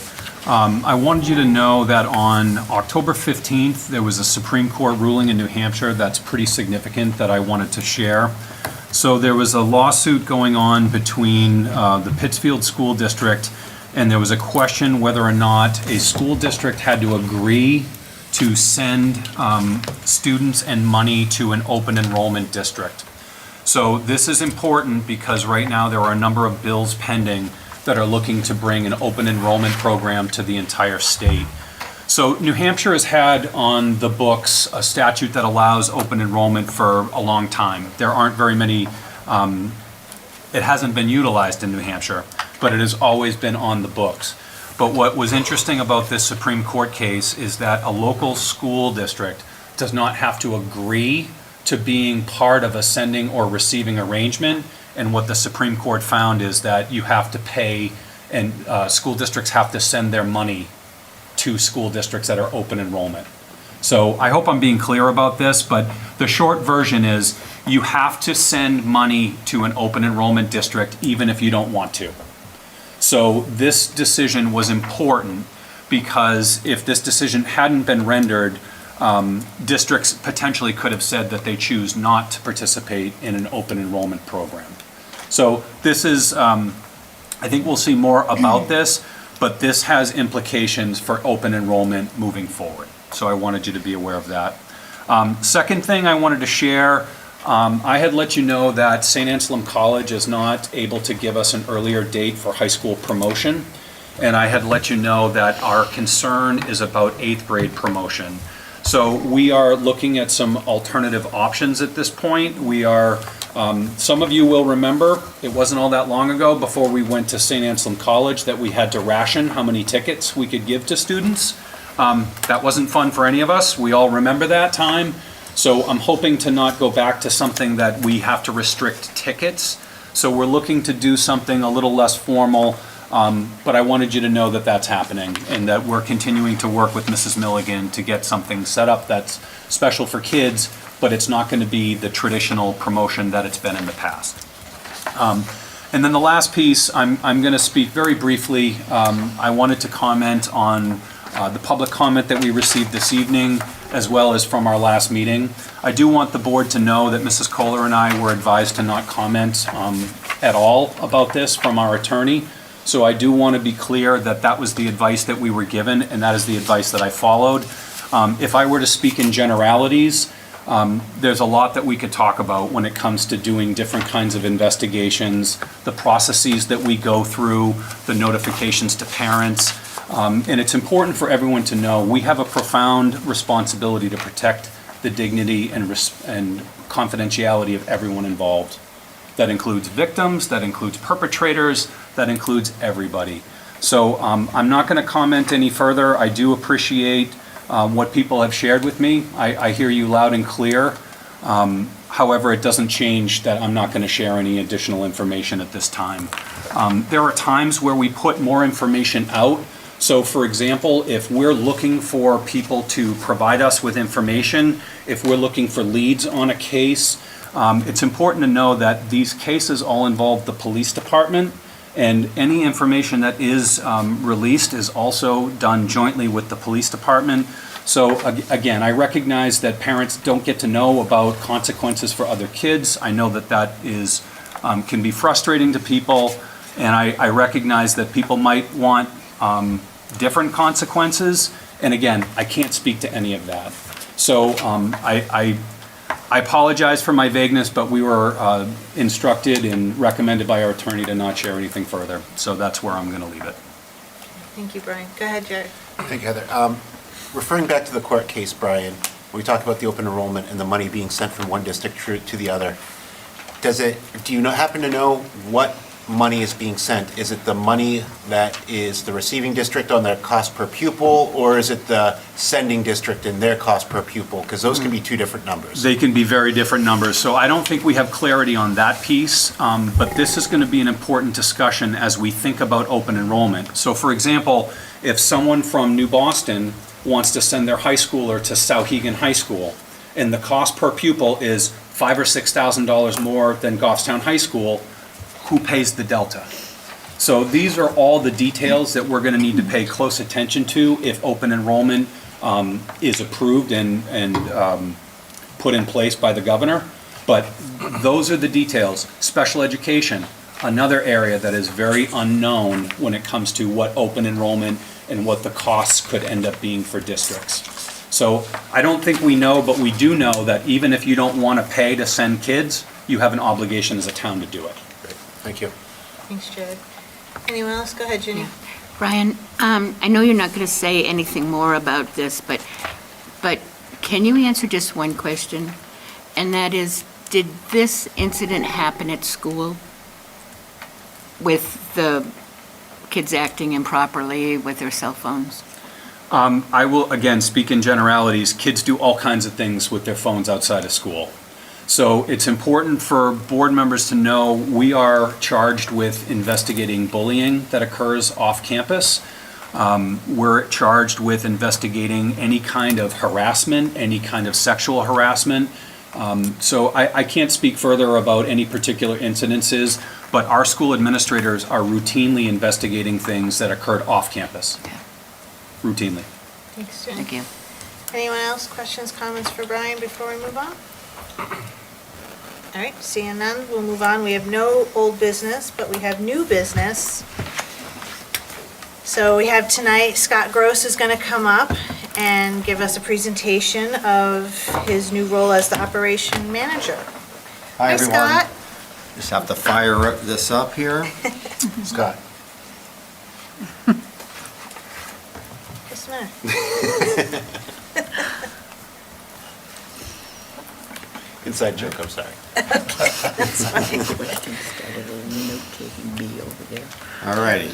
I wanted you to know that on October 15th, there was a Supreme Court ruling in New Hampshire that's pretty significant that I wanted to share. So there was a lawsuit going on between the Pittsfield School District, and there was a question whether or not a school district had to agree to send students and money to an open enrollment district. So this is important because right now there are a number of bills pending that are looking to bring an open enrollment program to the entire state. So New Hampshire has had on the books a statute that allows open enrollment for a long time. There aren't very many, it hasn't been utilized in New Hampshire, but it has always been on the books. But what was interesting about this Supreme Court case is that a local school district does not have to agree to being part of a sending or receiving arrangement. And what the Supreme Court found is that you have to pay, and school districts have to send their money to school districts that are open enrollment. So I hope I'm being clear about this, but the short version is you have to send money to an open enrollment district even if you don't want to. So this decision was important because if this decision hadn't been rendered, districts potentially could have said that they choose not to participate in an open enrollment program. So this is, I think we'll see more about this, but this has implications for open enrollment moving forward. So I wanted you to be aware of that. Second thing I wanted to share, I had let you know that St. Anselm College is not able to give us an earlier date for high school promotion. And I had let you know that our concern is about 8th grade promotion. So we are looking at some alternative options at this point. We are, some of you will remember, it wasn't all that long ago before we went to St. Anselm College that we had to ration how many tickets we could give to students. That wasn't fun for any of us. We all remember that time. So I'm hoping to not go back to something that we have to restrict tickets. So we're looking to do something a little less formal. But I wanted you to know that that's happening and that we're continuing to work with Mrs. Milligan to get something set up that's special for kids, but it's not going to be the traditional promotion that it's been in the past. And then the last piece, I'm going to speak very briefly. I wanted to comment on the public comment that we received this evening, as well as from our last meeting. I do want the board to know that Mrs. Kohler and I were advised to not comment at all about this from our attorney. So I do want to be clear that that was the advice that we were given, and that is the advice that I followed. If I were to speak in generalities, there's a lot that we could talk about when it comes to doing different kinds of investigations, the processes that we go through, the notifications to parents. And it's important for everyone to know we have a profound responsibility to protect the dignity and confidentiality of everyone involved. That includes victims, that includes perpetrators, that includes everybody. So I'm not going to comment any further. I do appreciate what people have shared with me. I hear you loud and clear. However, it doesn't change that I'm not going to share any additional information at this time. There are times where we put more information out. So for example, if we're looking for people to provide us with information, if we're looking for leads on a case, it's important to know that these cases all involve the police department, and any information that is released is also done jointly with the police department. So again, I recognize that parents don't get to know about consequences for other kids. I know that that is, can be frustrating to people, and I recognize that people might want different consequences. And again, I can't speak to any of that. So I apologize for my vagueness, but we were instructed and recommended by our attorney to not share anything further. So that's where I'm going to leave it. Thank you, Brian. Go ahead, Jared. Thank you, Heather. Referring back to the court case, Brian, we talked about the open enrollment and the money being sent from one district to the other. Do you happen to know what money is being sent? Is it the money that is the receiving district on their cost per pupil, or is it the sending district and their cost per pupil? Because those can be two different numbers. They can be very different numbers. So I don't think we have clarity on that piece, but this is going to be an important discussion as we think about open enrollment. So for example, if someone from New Boston wants to send their high schooler to Sauhegan High School, and the cost per pupil is $5,000 or $6,000 more than Goffstown High School, who pays the delta? So these are all the details that we're going to need to pay close attention to if open enrollment is approved and put in place by the governor. But those are the details. Special education, another area that is very unknown when it comes to what open enrollment and what the costs could end up being for districts. So I don't think we know, but we do know that even if you don't want to pay to send kids, you have an obligation as a town to do it. Great. Thank you. Thanks, Jared. Anyone else? Go ahead, Ginny. Brian, I know you're not going to say anything more about this, but can you answer just one question? And that is, did this incident happen at school with the kids acting improperly with their cell phones? I will, again, speak in generalities. Kids do all kinds of things with their phones outside of school. So it's important for board members to know we are charged with investigating bullying that occurs off campus. We're charged with investigating any kind of harassment, any kind of sexual harassment. So I can't speak further about any particular incidences, but our school administrators are routinely investigating things that occurred off campus. Routinely. Thanks, Ginny. Thank you. Anyone else? Questions, comments for Brian before we move on? All right, seeing none, we'll move on. We have no old business, but we have new business. So we have tonight, Scott Gross is going to come up and give us a presentation of his new role as the operation manager. Hi, everyone. Scott. Just have to fire this up here. Scott. What's the matter? Inside joke, I'm sorry. That's fine. All righty.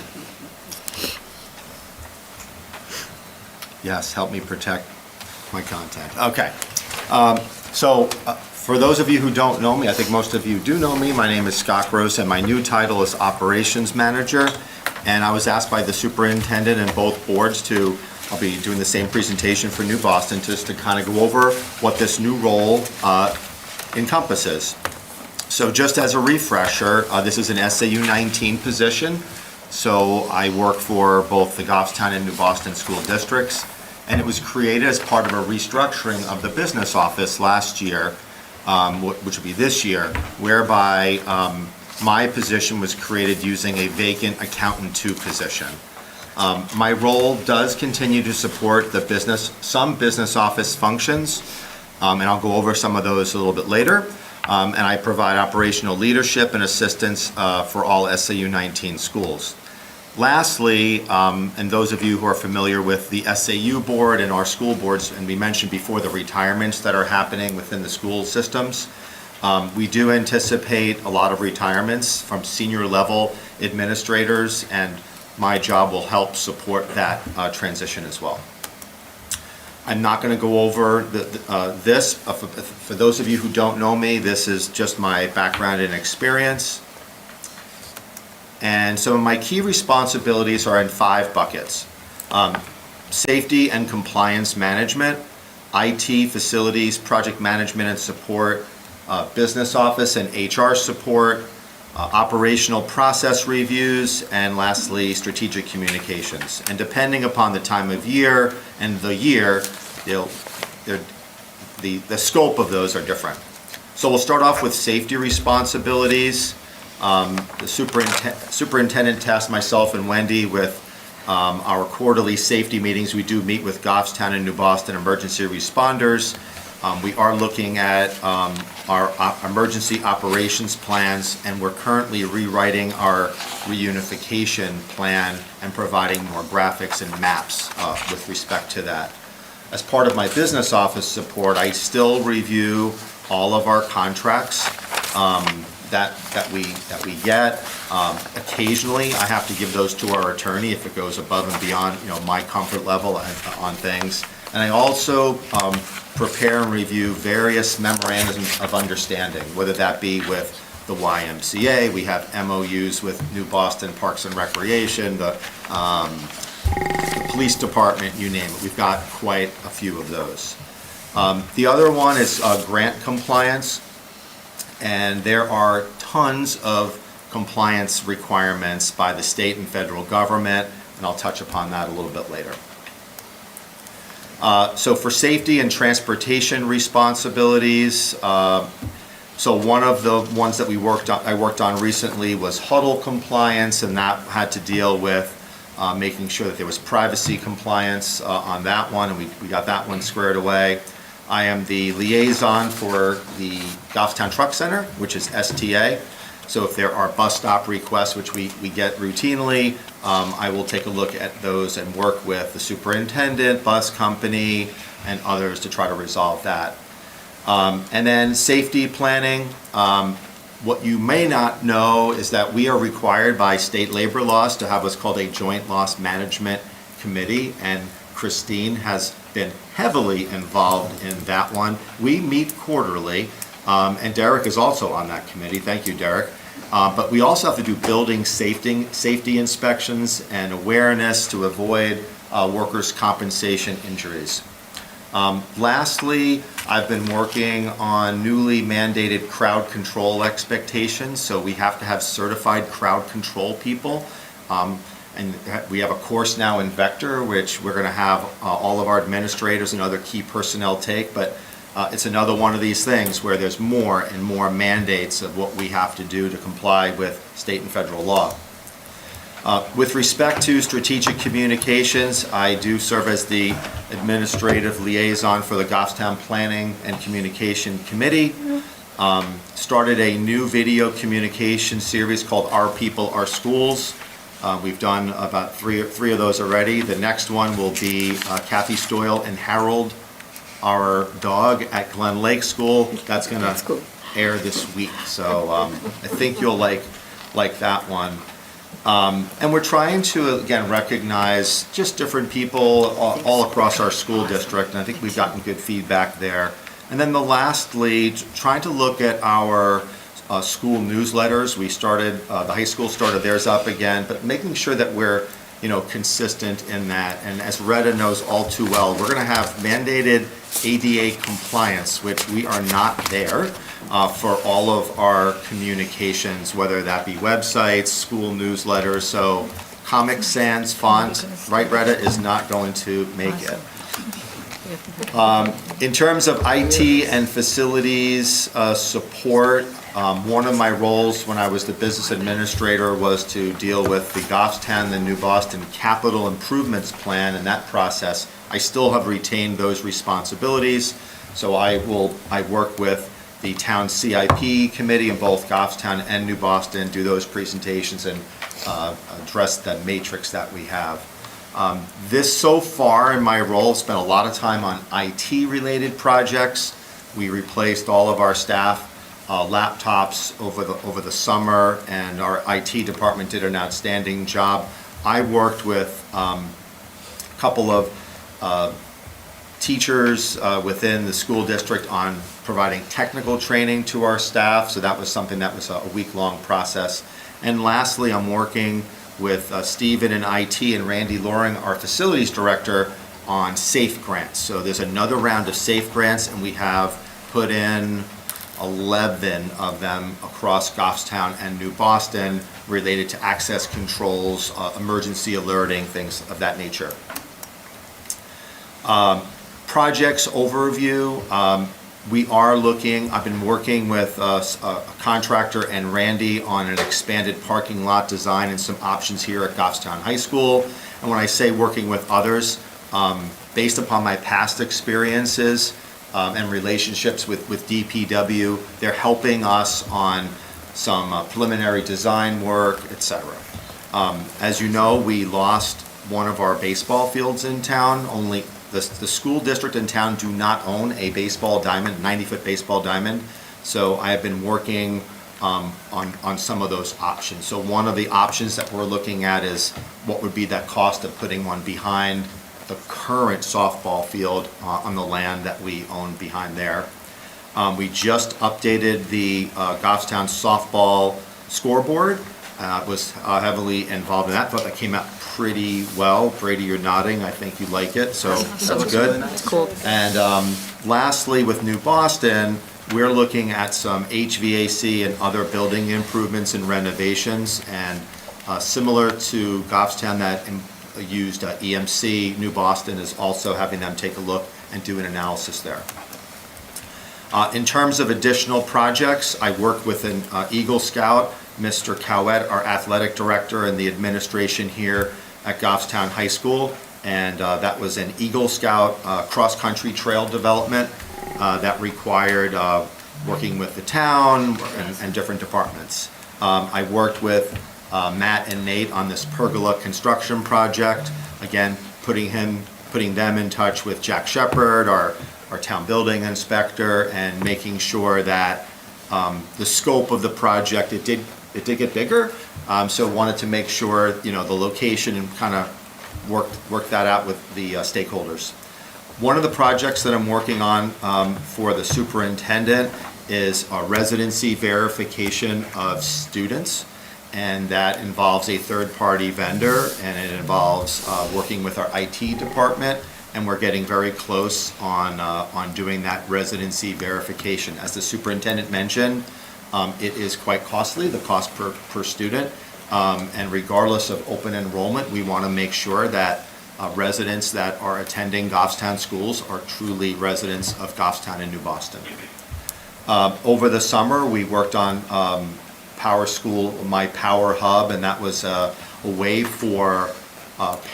Yes, help me protect my content. Okay. For those of you who don't know me, I think most of you do know me, my name is Scott Gross, and my new title is Operations Manager. And I was asked by the superintendent and both boards I'll be doing the same presentation for New Boston, just to kind of go over what this new role encompasses. So just as a refresher, this is an SAU 19 position. So I work for both the Goffstown and New Boston school districts, and it was created as part of a restructuring of the business office last year, which will be this year, whereby my position was created using a vacant accountant 2 position. My role does continue to support some business office functions, and I'll go over some of those a little bit later. And I provide operational leadership and assistance for all SAU 19 schools. Lastly, and those of you who are familiar with the SAU board and our school boards, and we mentioned before the retirements that are happening within the school systems, we do anticipate a lot of retirements from senior level administrators, and my job will help support that transition as well. I'm not going to go over this. For those of you who don't know me, this is just my background and experience. And some of my key responsibilities are in 5 buckets. Safety and compliance management, IT, facilities, project management and support, business office and HR support, operational process reviews, and lastly, strategic communications. And depending upon the time of year and the year, the scope of those are different. So we'll start off with safety responsibilities. The superintendent tasked myself and Wendy with our quarterly safety meetings. We do meet with Goffstown and New Boston emergency responders. We are looking at our emergency operations plans, and we're currently rewriting our reunification plan and providing more graphics and maps with respect to that. As part of my business office support, I still review all of our contracts that we get. Occasionally, I have to give those to our attorney if it goes above and beyond, my comfort level on things. And I also prepare and review various memorandums of understanding, whether that be with the YMCA, we have MOUs with New Boston Parks and Recreation, the police department, you name it. We've got quite a few of those. The other one is grant compliance, and there are tons of compliance requirements by the state and federal government, and I'll touch upon that a little bit later. So for safety and transportation responsibilities, so one of the ones that I worked on recently was huddle compliance, and that had to deal with making sure that there was privacy compliance on that one, and we got that one squared away. I am the liaison for the Goffstown Truck Center, which is STA. So if there are bus stop requests, which we get routinely, I will take a look at those and work with the superintendent, bus company, and others to try to resolve that. And then safety planning. What you may not know is that we are required by state labor laws to have what's called a joint loss management committee, and Christine has been heavily involved in that one. We meet quarterly, and Derek is also on that committee. Thank you, Derek. But we also have to do building safety inspections and awareness to avoid workers' compensation injuries. Lastly, I've been working on newly mandated crowd control expectations. So we have to have certified crowd control people. And we have a course now in Vector, which we're going to have all of our administrators and other key personnel take. But it's another one of these things where there's more and more mandates of what we have to do to comply with state and federal law. With respect to strategic communications, I do serve as the administrative liaison for the Goffstown Planning and Communication Committee. Started a new video communication series called Our People, Our Schools. We've done about three of those already. The next one will be Kathy Stoyle and Harold, our dog, at Glen Lake School. That's going to air this week, so I think you'll like that one. And we're trying to, again, recognize just different people all across our school district, and I think we've gotten good feedback there. And then lastly, trying to look at our school newsletters. We started, the high school started theirs up again, but making sure that we're consistent in that. And as Retta knows all too well, we're going to have mandated ADA compliance, which we are not there for all of our communications, whether that be websites, school newsletters. So Comic Sans font, right, Retta, is not going to make it. In terms of IT and facilities support, one of my roles when I was the business administrator was to deal with the Goffstown and New Boston Capital Improvements Plan and that process. I still have retained those responsibilities, so I work with the town CIP committee in both Goffstown and New Boston, do those presentations and address the matrix that we have. This so far in my role, spent a lot of time on IT-related projects. We replaced all of our staff laptops over the summer, and our IT department did an outstanding job. I worked with a couple of teachers within the school district on providing technical training to our staff, so that was something that was a week-long process. And lastly, I'm working with Stephen in IT and Randy Loring, our facilities director, on SAFE grants. So there's another round of SAFE grants, and we have put in 11 of them across Goffstown and New Boston related to access controls, emergency alerting, things of that nature. Projects overview, we are looking, I've been working with a contractor and Randy on an expanded parking lot design and some options here at Goffstown High School. And when I say working with others, based upon my past experiences and relationships with DPW, they're helping us on some preliminary design work, etc. As you know, we lost one of our baseball fields in town. Only the school district in town do not own a baseball diamond, 90-foot baseball diamond. So I have been working on some of those options. So one of the options that we're looking at is what would be that cost of putting one behind the current softball field on the land that we own behind there. We just updated the Goffstown softball scoreboard. Was heavily involved in that. Thought that came out pretty well. Brady, you're nodding. I think you like it, so that's good. That's cool. And lastly, with New Boston, we're looking at some HVAC and other building improvements and renovations. And similar to Goffstown that used EMC, New Boston is also having them take a look and do an analysis there. In terms of additional projects, I work with an Eagle Scout, Mr. Cowett, our athletic director, and the administration here at Goffstown High School. And that was an Eagle Scout cross-country trail development that required working with the town and different departments. I worked with Matt and Nate on this pergola construction project. Again, putting them in touch with Jack Shepard, our town building inspector, and making sure that the scope of the project, it did get bigger, so wanted to make sure, the location and kind of work that out with the stakeholders. One of the projects that I'm working on for the superintendent is a residency verification of students, and that involves a third-party vendor, and it involves working with our IT department, and we're getting very close on doing that residency verification. As the superintendent mentioned, it is quite costly, the cost per student, and regardless of open enrollment, we want to make sure that residents that are attending Goffstown schools are truly residents of Goffstown and New Boston. Over the summer, we worked on Power School, My Power Hub, and that was a way for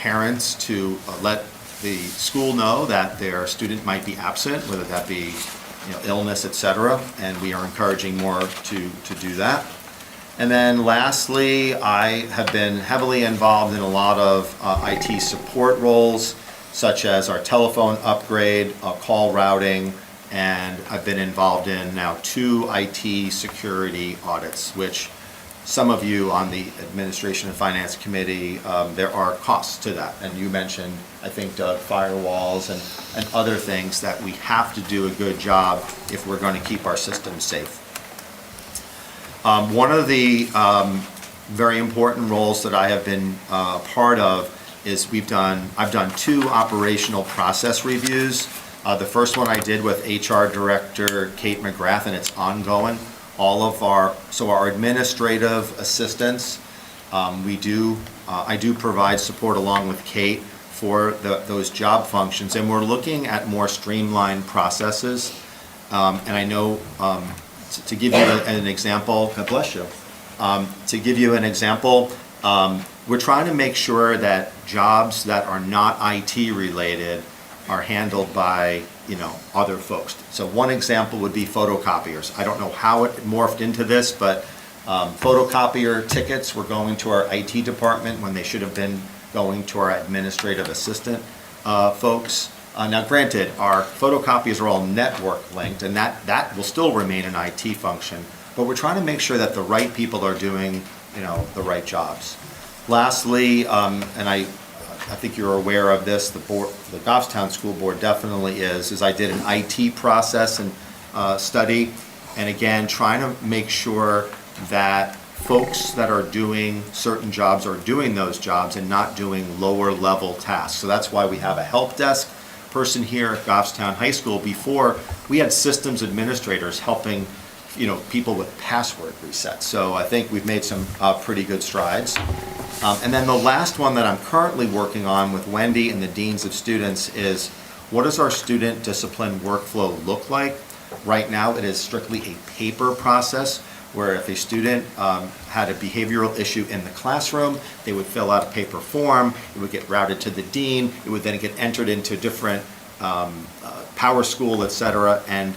parents to let the school know that their student might be absent, whether that be illness, etc., and we are encouraging more to do that. And then lastly, I have been heavily involved in a lot of IT support roles, such as our telephone upgrade, call routing, and I've been involved in now 2 IT security audits, which some of you on the Administration and Finance Committee, there are costs to that. And you mentioned, I think, Doug, firewalls and other things that we have to do a good job if we're going to keep our systems safe. One of the very important roles that I have been part of is I've done 2 operational process reviews. The first one I did with HR Director Kate McGrath, and it's ongoing. Our administrative assistants, I do provide support along with Kate for those job functions, and we're looking at more streamlined processes. And I know, to give you an example, God bless you. To give you an example, we're trying to make sure that jobs that are not IT related are handled by other folks. So one example would be photocopiers. I don't know how it morphed into this, but photocopier tickets were going to our IT department when they should have been going to our administrative assistant folks. Now granted, our photocopies are all network linked, and that will still remain an IT function, but we're trying to make sure that the right people are doing the right jobs. Lastly, and I think you're aware of this, the Goffstown School Board definitely is I did an IT process and study, and again, trying to make sure that folks that are doing certain jobs are doing those jobs and not doing lower level tasks. So that's why we have a help desk person here at Goffstown High School. Before, we had systems administrators helping people with password resets. So I think we've made some pretty good strides. And then the last one that I'm currently working on with Wendy and the deans of students is what does our student discipline workflow look like? Right now, it is strictly a paper process, where if a student had a behavioral issue in the classroom, they would fill out a paper form, it would get routed to the dean, it would then get entered into different power school, et cetera, and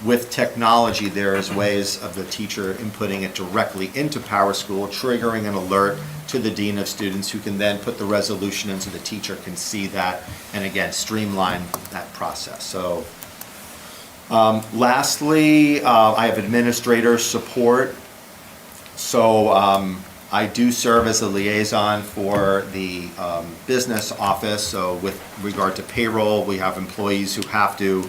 with technology, there is ways of the teacher inputting it directly into Power School, triggering an alert to the dean of students, who can then put the resolution in so the teacher can see that, and again, streamline that process. So lastly, I have administrator support. So I do serve as a liaison for the business office. So with regard to payroll, we have employees who have to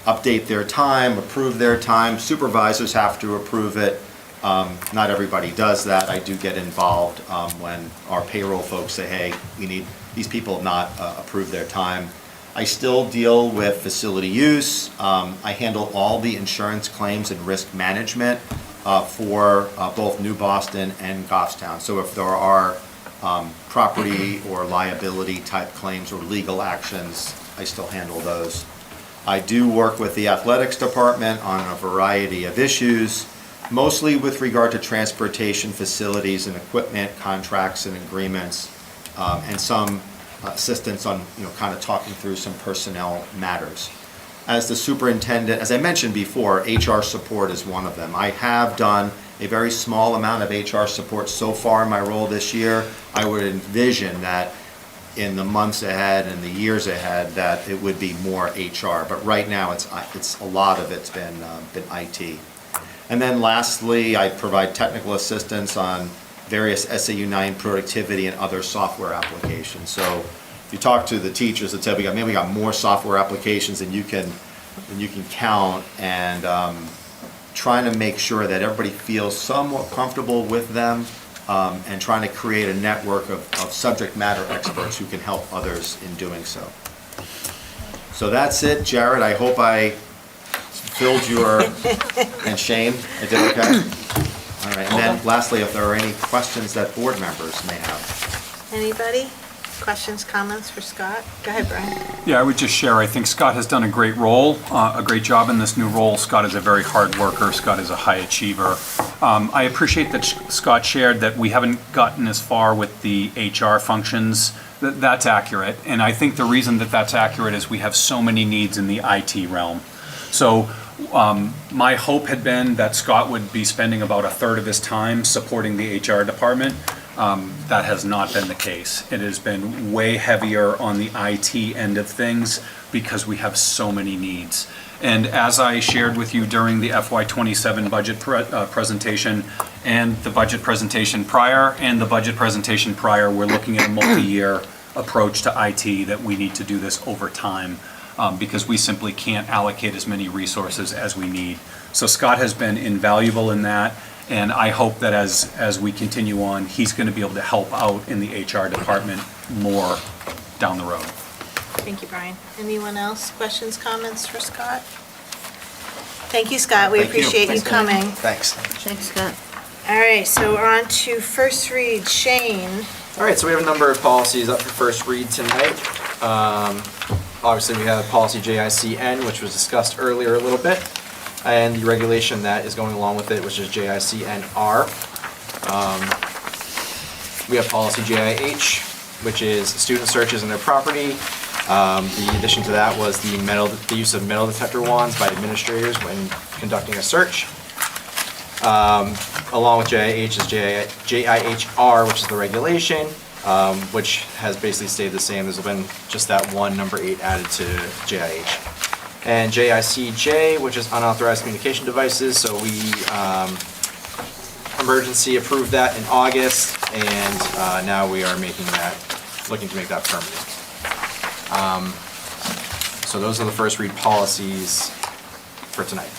update their time, approve their time. Supervisors have to approve it. Not everybody does that. I do get involved when our payroll folks say, hey, we need, these people have not approved their time. I still deal with facility use. I handle all the insurance claims and risk management for both New Boston and Goffstown. So if there are property or liability type claims or legal actions, I still handle those. I do work with the athletics department on a variety of issues, mostly with regard to transportation, facilities and equipment, contracts and agreements, and some assistance on, kind of talking through some personnel matters. As the superintendent, as I mentioned before, HR support is one of them. I have done a very small amount of HR support so far in my role this year. I would envision that in the months ahead and the years ahead that it would be more HR, but right now it's a lot of it's been IT. And then lastly, I provide technical assistance on various SAU 9 productivity and other software applications. So if you talk to the teachers, they'll tell you we got more software applications than you can count, and trying to make sure that everybody feels somewhat comfortable with them, and trying to create a network of subject matter experts who can help others in doing so. So that's it, Jared. I hope I filled your, and Shane, I did okay? All right, and then lastly, if there are any questions that board members may have. Anybody? Questions, comments for Scott? Go ahead, Brian. Yeah, I would just share, I think Scott has done a great job in this new role. Scott is a very hard worker. Scott is a high achiever. I appreciate that Scott shared that we haven't gotten as far with the HR functions. That's accurate. And I think the reason that that's accurate is we have so many needs in the IT realm. So my hope had been that Scott would be spending about a third of his time supporting the HR department. That has not been the case. It has been way heavier on the IT end of things because we have so many needs. And as I shared with you during the FY27 budget presentation and the budget presentation prior we're looking at a multi-year approach to IT, that we need to do this over time because we simply can't allocate as many resources as we need. So Scott has been invaluable in that. And I hope that as we continue on, he's going to be able to help out in the HR department more down the road. Thank you, Brian. Anyone else? Questions, comments for Scott? Thank you, Scott. We appreciate you coming. Thanks. Thanks, Scott. All right, so we're on to first read. Shane. All right, so we have a number of policies up for first read tonight. Obviously, we have policy JICN, which was discussed earlier a little bit, and the regulation that is going along with it, which is JICNR. We have policy JIH, which is student searches in their property. The addition to that was the use of metal detector wands by administrators when conducting a search. Along with JIH is JIHR, which is the regulation, which has basically stayed the same. There's been just that one number 8 added to JIH. And JICJ, which is unauthorized communication devices. So we emergency approved that in August, and now we are looking to make that permanent. So those are the first read policies for tonight.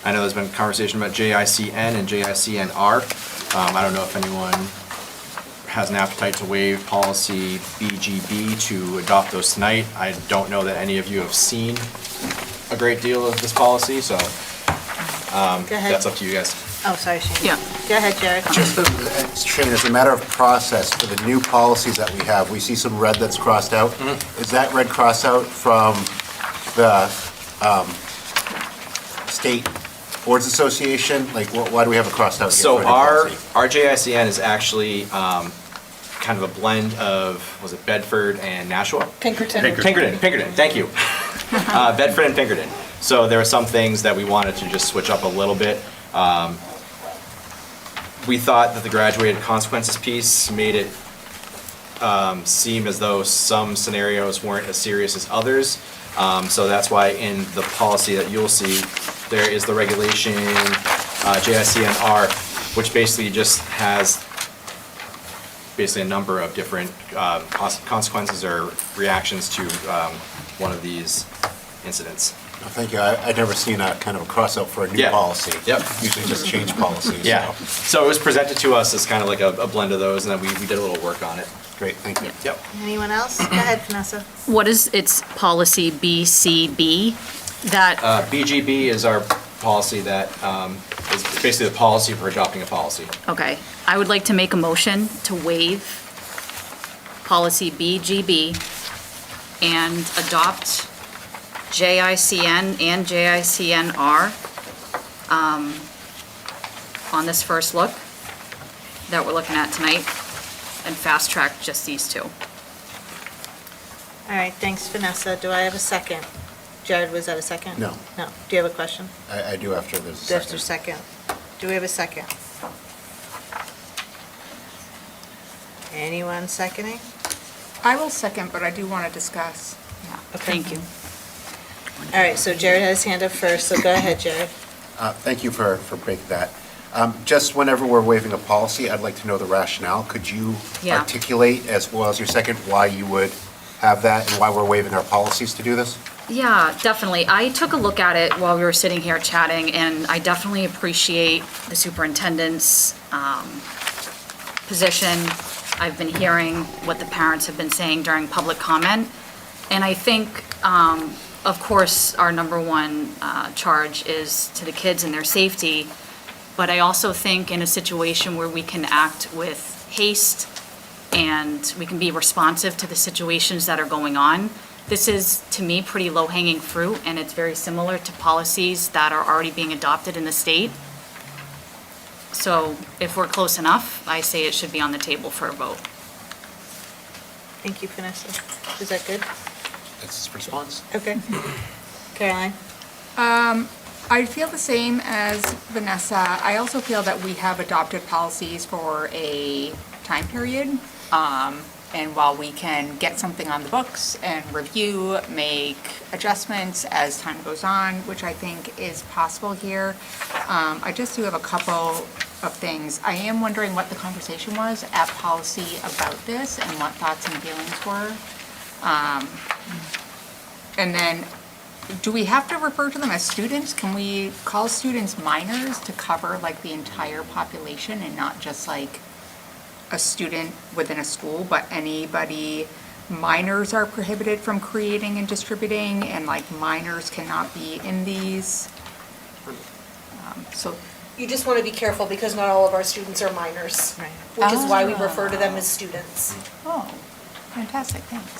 I know there's been conversation about JICN and JICNR. I don't know if anyone has an appetite to waive policy BGB to adopt those tonight. I don't know that any of you have seen a great deal of this policy, so that's up to you guys. Oh, sorry, Shane. Yeah. Go ahead, Jared. Shane, as a matter of process, for the new policies that we have, we see some red that's crossed out. Is that red crossed out from the State Boards Association? Like, why do we have it crossed out here So for a new policy? our JICN is actually kind of a blend of, was it Bedford and Nashua? Pinkerton. Pinkerton, thank you. Bedford and Pinkerton. So there are some things that we wanted to just switch up a little bit. We thought that the graduated consequences piece made it seem as though some scenarios weren't as serious as others. So that's why in the policy that you'll see, there is the regulation JICNR, which basically just has basically a number of different consequences or reactions to one of these incidents. Oh, thank you. I'd never seen a kind of a cross out for a new policy. Yep. Usually just change policies. Yeah. So it was presented to us as kind of like a blend of those, and then we did a little work on it. Great, thank you. Yep. Anyone else? Go ahead, Vanessa. What is its policy BCB? That, BGB is our policy that is basically the policy for adopting a policy. okay. I would like to make a motion to waive policy BGB and adopt JICN and JICNR on this first look that we're looking at tonight, and fast track just these two. All right, thanks, Vanessa. Do I have a second? Jared, was that a second? No. No. Do you have a question? I do after there's a second. After second. Do we have a second? Anyone seconding? I will second, but I do want to discuss. Thank you. All right, so Jared has his hand up first, so go ahead, Jared. Thank you for breaking that. Just whenever we're waiving a policy, I'd like to know the rationale. Could you Yeah. articulate, as well as your second, why you would have that and why we're waiving our policies to do this? Yeah, definitely. I took a look at it while we were sitting here chatting, and I definitely appreciate the superintendent's position. I've been hearing what the parents have been saying during public comment, and I think, of course, our number one charge is to the kids and their safety, but I also think in a situation where we can act with haste and we can be responsive to the situations that are going on, this is, to me, pretty low-hanging fruit, and it's very similar to policies that are already being adopted in the state. So if we're close enough, I say it should be on the table for a vote. Thank you, Vanessa. Is that good? That's his response. Okay. Caroline? I feel the same as Vanessa. I also feel that we have adopted policies for a time period. And while we can get something on the books and review, make adjustments as time goes on, which I think is possible here, I just do have a couple of things. I am wondering what the conversation was at policy about this and what thoughts and feelings were. And then, do we have to refer to them as students? Can we call students minors to cover like the entire population and not just like a student within a school, but anybody? Minors are prohibited from creating and distributing, and like minors cannot be in these. So You just want to be careful because not all of our students are minors, which is why we refer to them as students. Oh, fantastic, thanks.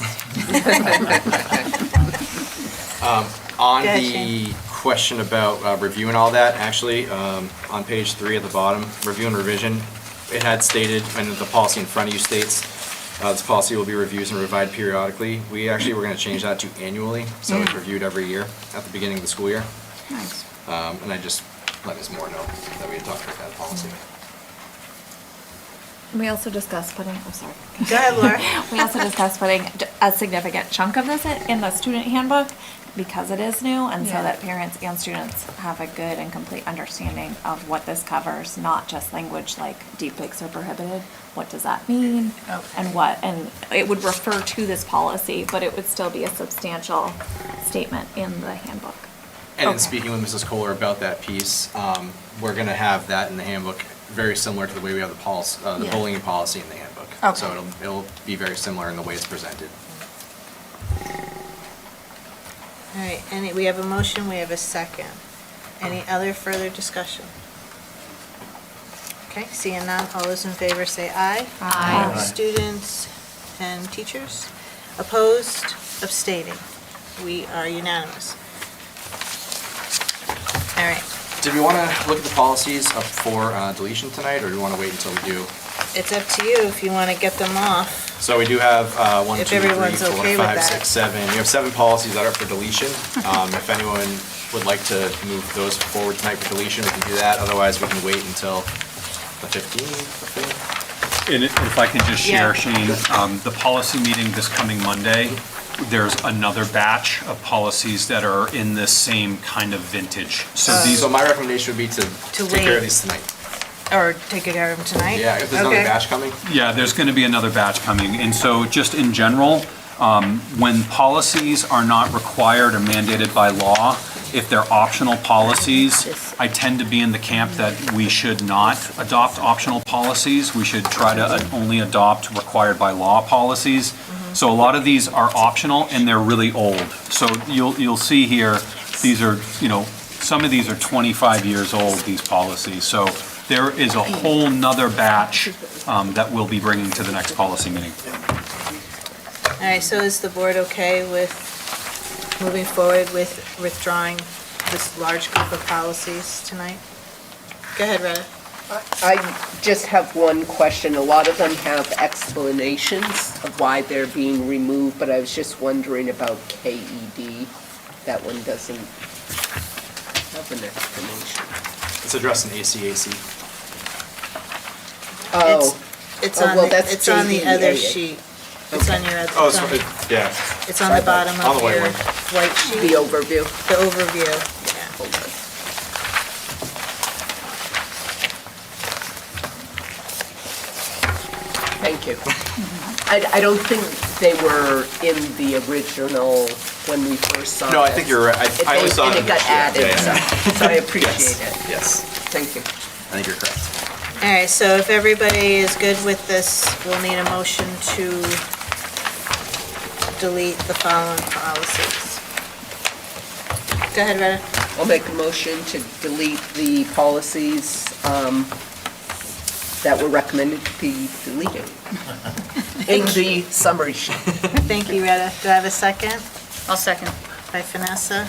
On Go ahead, the Shane. question about review and all that, actually, on page 3 at the bottom, review and revision, it had stated, and the policy in front of you states, this policy will be reviewed and revised periodically. We actually were going to change that to annually, so it's reviewed every year at the beginning of the school year. Nice. And I just let Ms. Moore know that we had talked about that policy. We also discussed putting, oh, sorry. Go ahead, Laura. We also discussed putting a significant chunk of this in the student handbook because it is new, and so Yeah. that parents and students have a good and complete understanding of what this covers, not just language like deep fakes are prohibited. What does that mean? And it would refer to this policy, but it would still be a substantial statement in the handbook. And in speaking with Mrs. Kohler about that piece, we're going to have that in the handbook, very similar to the way we have the policy, the Yeah. bullying policy in the handbook. Okay. So it'll be very similar in the way it's presented. All right, we have a motion, we have a second. Any other further discussion? Okay, seeing none, all those in favor say aye. Aye. Students and teachers? Opposed, abstaining? We are unanimous. All right, Did we want to look at the policies up for deletion tonight, or do we want to wait until we do? it's up to you if you want to get them off. So we do have 1, If 2, 3, everyone's 4, okay with 5, that. 6, 7. We have 7 policies that are up for deletion. If anyone would like to move those forward tonight for deletion, we can do that. Otherwise, we can wait until the 15th. And if I can just Yeah. share, Shane, the policy meeting this coming Monday, there's another batch of policies that are in this same kind of vintage. So these, So my recommendation would be to take care wait. of these tonight. Or take care of them tonight? Yeah, if there's another Okay. batch coming. yeah, there's going to be another batch coming. And so just in general, when policies are not required or mandated by law, if they're optional policies, I tend to be in the camp that we should not adopt optional policies. We should try to only adopt required by law policies. So a lot of these are optional and they're really old. So you'll see here, these are, some of these are 25 years old, these policies. So there is a whole nother batch that we'll be bringing to the next policy meeting. All right, so is the board okay with moving forward with withdrawing this large group of policies tonight? Go ahead, Retta. I just have one question. A lot of them have explanations of why they're being removed, but I was just wondering about KED. That one doesn't have an explanation. It's addressed in ACAC. Oh. It's Oh, on, well, the that's it's on the other JDA. sheet. It's on your other, Oh, it's on- yeah. it's on the bottom On of the white your one. white sheet. The overview. The overview, yeah. Hold on. Thank you. I don't think they were in the original when we first saw it. No, I think you're right. I only saw it. And it got added, Yeah. so I appreciate it. Yes, Thank you. I think you're correct. All right, so if everybody is good with this, we'll need a motion to delete the following policies. Go ahead, Retta. I'll make a motion to delete the policies that were recommended to be deleted in the summary sheet. Thank you, Retta. Do I have a second? I'll second. By Vanessa.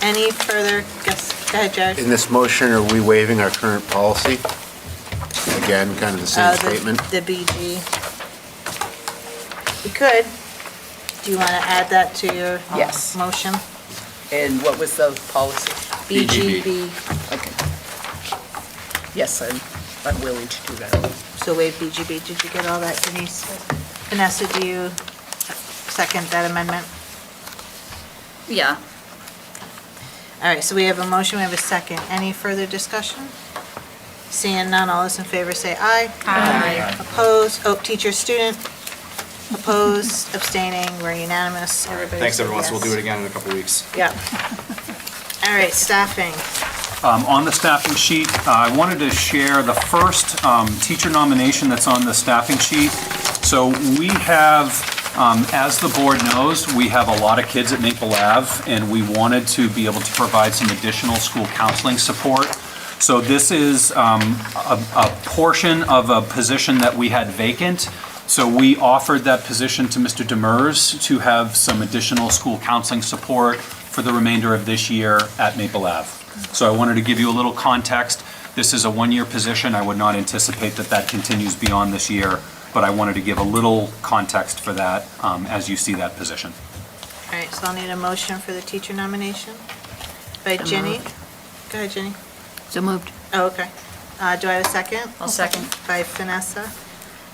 Any further, guess, go ahead, Jared. In this motion, are we waiving our current policy? Again, kind of the same statement. The BG. We could. Do you want to add that to your Yes. motion? And what was the policy? BGB. Okay. Yes, I'm willing to do that. So waive BGB. Did you get all that, Denise? Vanessa, do you second that amendment? Yeah. All right, so we have a motion, we have a second. Any further discussion? Seeing none, all those in favor say aye. Aye. Opposed? Oh, teacher, student. Opposed, abstaining, we're unanimous. Everybody Thanks, said everyone. So we'll yes. do it again in a couple weeks. Yeah. All right, staffing. On the staffing sheet, I wanted to share the first teacher nomination that's on the staffing sheet. So we have, as the board knows, we have a lot of kids at Maple Ave, and we wanted to be able to provide some additional school counseling support. So this is a portion of a position that we had vacant. So we offered that position to Mr. Demers to have some additional school counseling support for the remainder of this year at Maple Ave. So I wanted to give you a little context. This is a one-year position. I would not anticipate that that continues beyond this year, but I wanted to give a little context for that as you see that position. All right, so I'll need a motion for the teacher nomination by So Ginny. moved. Go ahead, Ginny. So moved. Oh, okay. Do I have a second? I'll second. By Vanessa.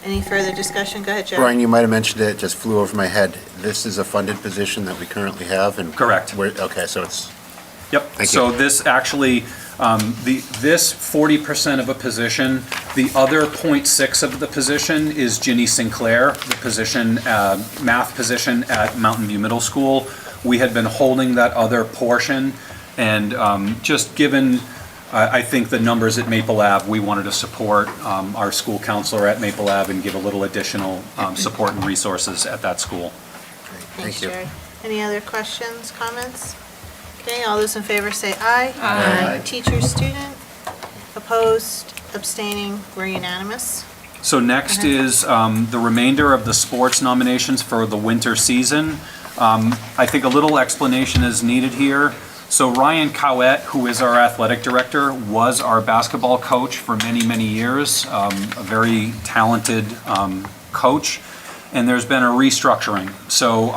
Any further discussion? Go ahead, Jared. Brian, you might have mentioned it, just flew over my head. This is a funded position that we currently have, and... Correct. Okay, so it's... Yep. Thank So you. this actually, this 40% of a position, the other 0.6 of the position is Ginny Sinclair, the position, math position at Mountain View Middle School. We had been holding that other portion, and just given, I think, the numbers at Maple Ave, we wanted to support our school counselor at Maple Ave and give a little additional support and resources at that school. Thanks, Thank you. Jared. Any other questions, comments? Okay, all those in favor say aye. Aye. Teacher, student, opposed, abstaining, we're unanimous. So next is the remainder of the sports nominations for the winter season. I think a little explanation is needed here. So Ryan Cowett, who is our athletic director, was our basketball coach for many, many years, a very talented coach, and there's been a restructuring. So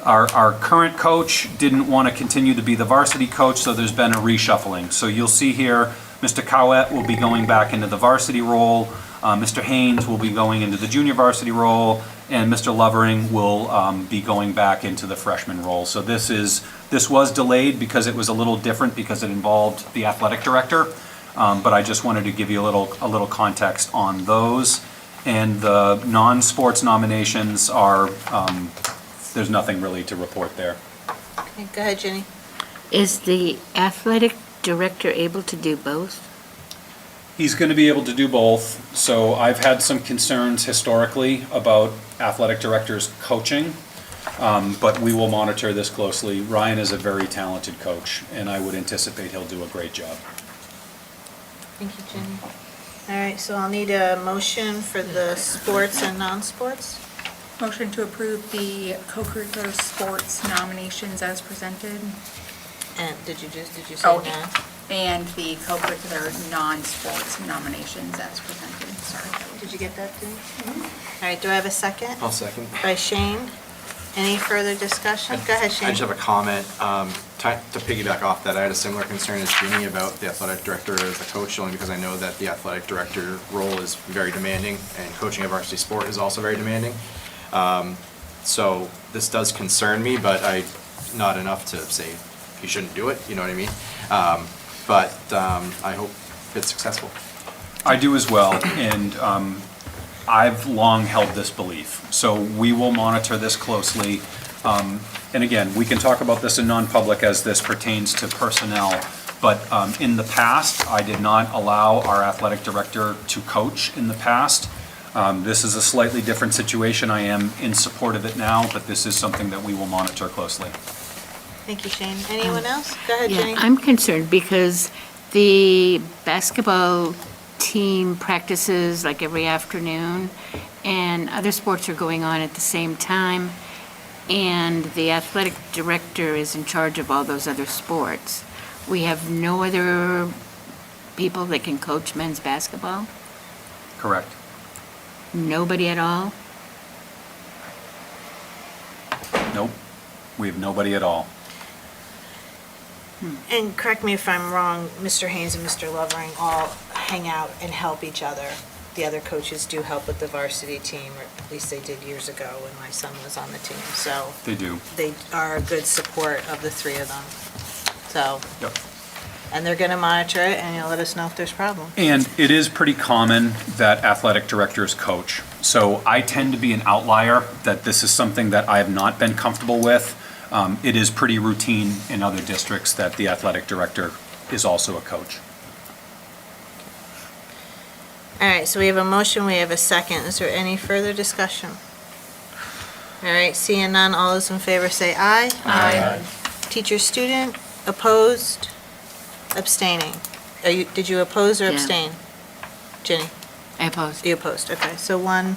our current coach didn't want to continue to be the varsity coach, so there's been a reshuffling. So you'll see here, Mr. Cowett will be going back into the varsity role, Mr. Haynes will be going into the junior varsity role, and Mr. Lovering will be going back into the freshman role. So this was delayed because it was a little different because it involved the athletic director, but I just wanted to give you a little context on those. And the non-sports nominations are, there's nothing really to report there. Okay, go ahead, Ginny. Is the athletic director able to do both? He's going to be able to do both. So I've had some concerns historically about athletic directors coaching, but we will monitor this closely. Ryan is a very talented coach, and I would anticipate he'll do a great job. Thank you, Ginny. All right, so I'll need a motion for the sports and non-sports. Motion to approve the co-curricular sports nominations as presented. And did you say Oh, no? and the co-curricular non-sports nominations as presented. Sorry. Did you get that, Ginny? All right, do I have a second? I'll second. By Shane. Any further discussion? Go ahead, Shane. I just have a comment. To piggyback off that, I had a similar concern as Jeannie about the athletic director as the coach, only because I know that the athletic director role is very demanding, and coaching a varsity sport is also very demanding. So this does concern me, but not enough to say you shouldn't do it, you know what I mean? But I hope it's successful. I do as well, and I've long held this belief. So we will monitor this closely. And again, we can talk about this in non-public as this pertains to personnel, but in the past, I did not allow our athletic director to coach in the past. This is a slightly different situation. I am in support of it now, but this is something that we will monitor closely. Thank you, Shane. Anyone else? Go ahead, Yeah, Jenny. I'm concerned because the basketball team practices like every afternoon, and other sports are going on at the same time, and the athletic director is in charge of all those other sports. We have no other people that can coach men's basketball? Correct. Nobody at all? Nope. We have nobody at all. And correct me if I'm wrong, Mr. Haynes and Mr. Lovering all hang out and help each other. The other coaches do help with the varsity team, or at least they did years ago when my son was on the team. So They do. they are a good support of the three of them. So, Yep. and they're going to monitor it, and you'll let us know if there's problems. And it is pretty common that athletic directors coach. So I tend to be an outlier, that this is something that I have not been comfortable with. It is pretty routine in other districts that the athletic director is also a coach. All right, so we have a motion, we have a second. Is there any further discussion? All right, seeing none, all those in favor say aye. Aye. Teacher, student, opposed, abstaining. Did you oppose or Yeah. abstain? Ginny? I oppose. You opposed, okay. So one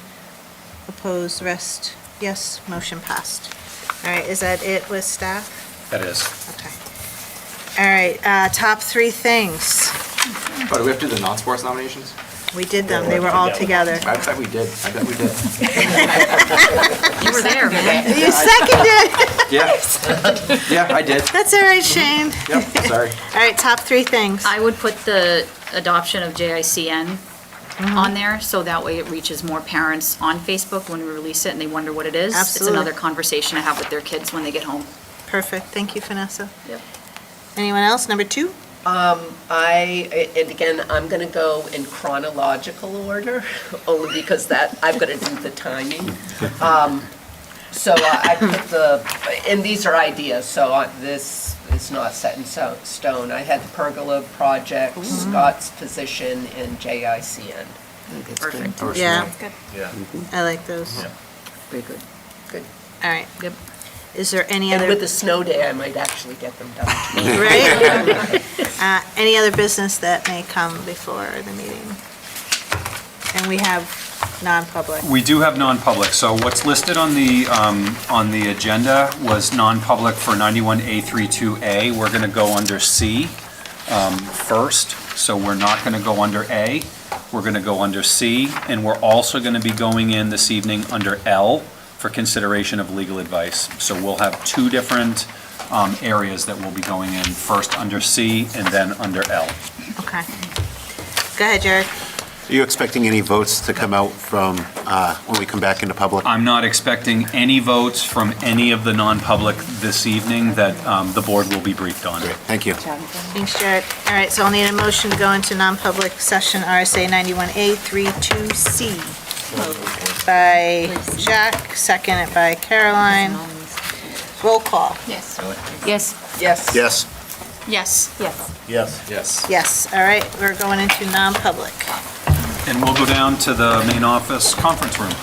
opposed, the rest, yes, motion passed. All right, is that it with staff? That is. Okay. All right, top three things. Oh, do we have to do the non-sports nominations? We did them, they were all together. I bet we did. I bet we did. You were there, man. You seconded. Yeah. Yeah, I did. That's all right, Shane. Yep, sorry. All right, top three things. I would put the adoption of JICN on there, so that way it reaches more parents on Facebook when we release it and they wonder what it is. Absolutely. It's another conversation to have with their kids when they get home. Perfect, thank you, Vanessa. Yep. Anyone else, number two? And again, I'm going to go in chronological order, only because that, I've got to do the timing. So I put and these are ideas, so this is not set in stone. I had the pergola project, Scott's position, and JICN. Yeah. Yeah. I like those. Very good. Good. All right. Yep. Is there any And other? with a snow day, I might actually get them done. Right? Any other business that may come before the meeting? And we have non-public. We do have non-public, so what's listed on the agenda was non-public for 91A32A. We're going to go under C first, so we're not going to go under A. We're going to go under C, and we're also going to be going in this evening under L for consideration of legal advice. So we'll have two different areas that we'll be going in, first under C and then under L. Okay. Go ahead, Jared. Are you expecting any votes to come out from when we come back into public? I'm not expecting any votes from any of the non-public this evening that the board will be briefed on. Thank you. Thanks, Jared. All right, so I'll need a motion to go into non-public session RSA 91A 32C. Moved by Jack, seconded by Caroline. Roll call. Yes. Yes. Yes. Yes. Yes. Yes. Yes. Yes. Yes, all right, we're going into non-public. And we'll go down to the main office conference room.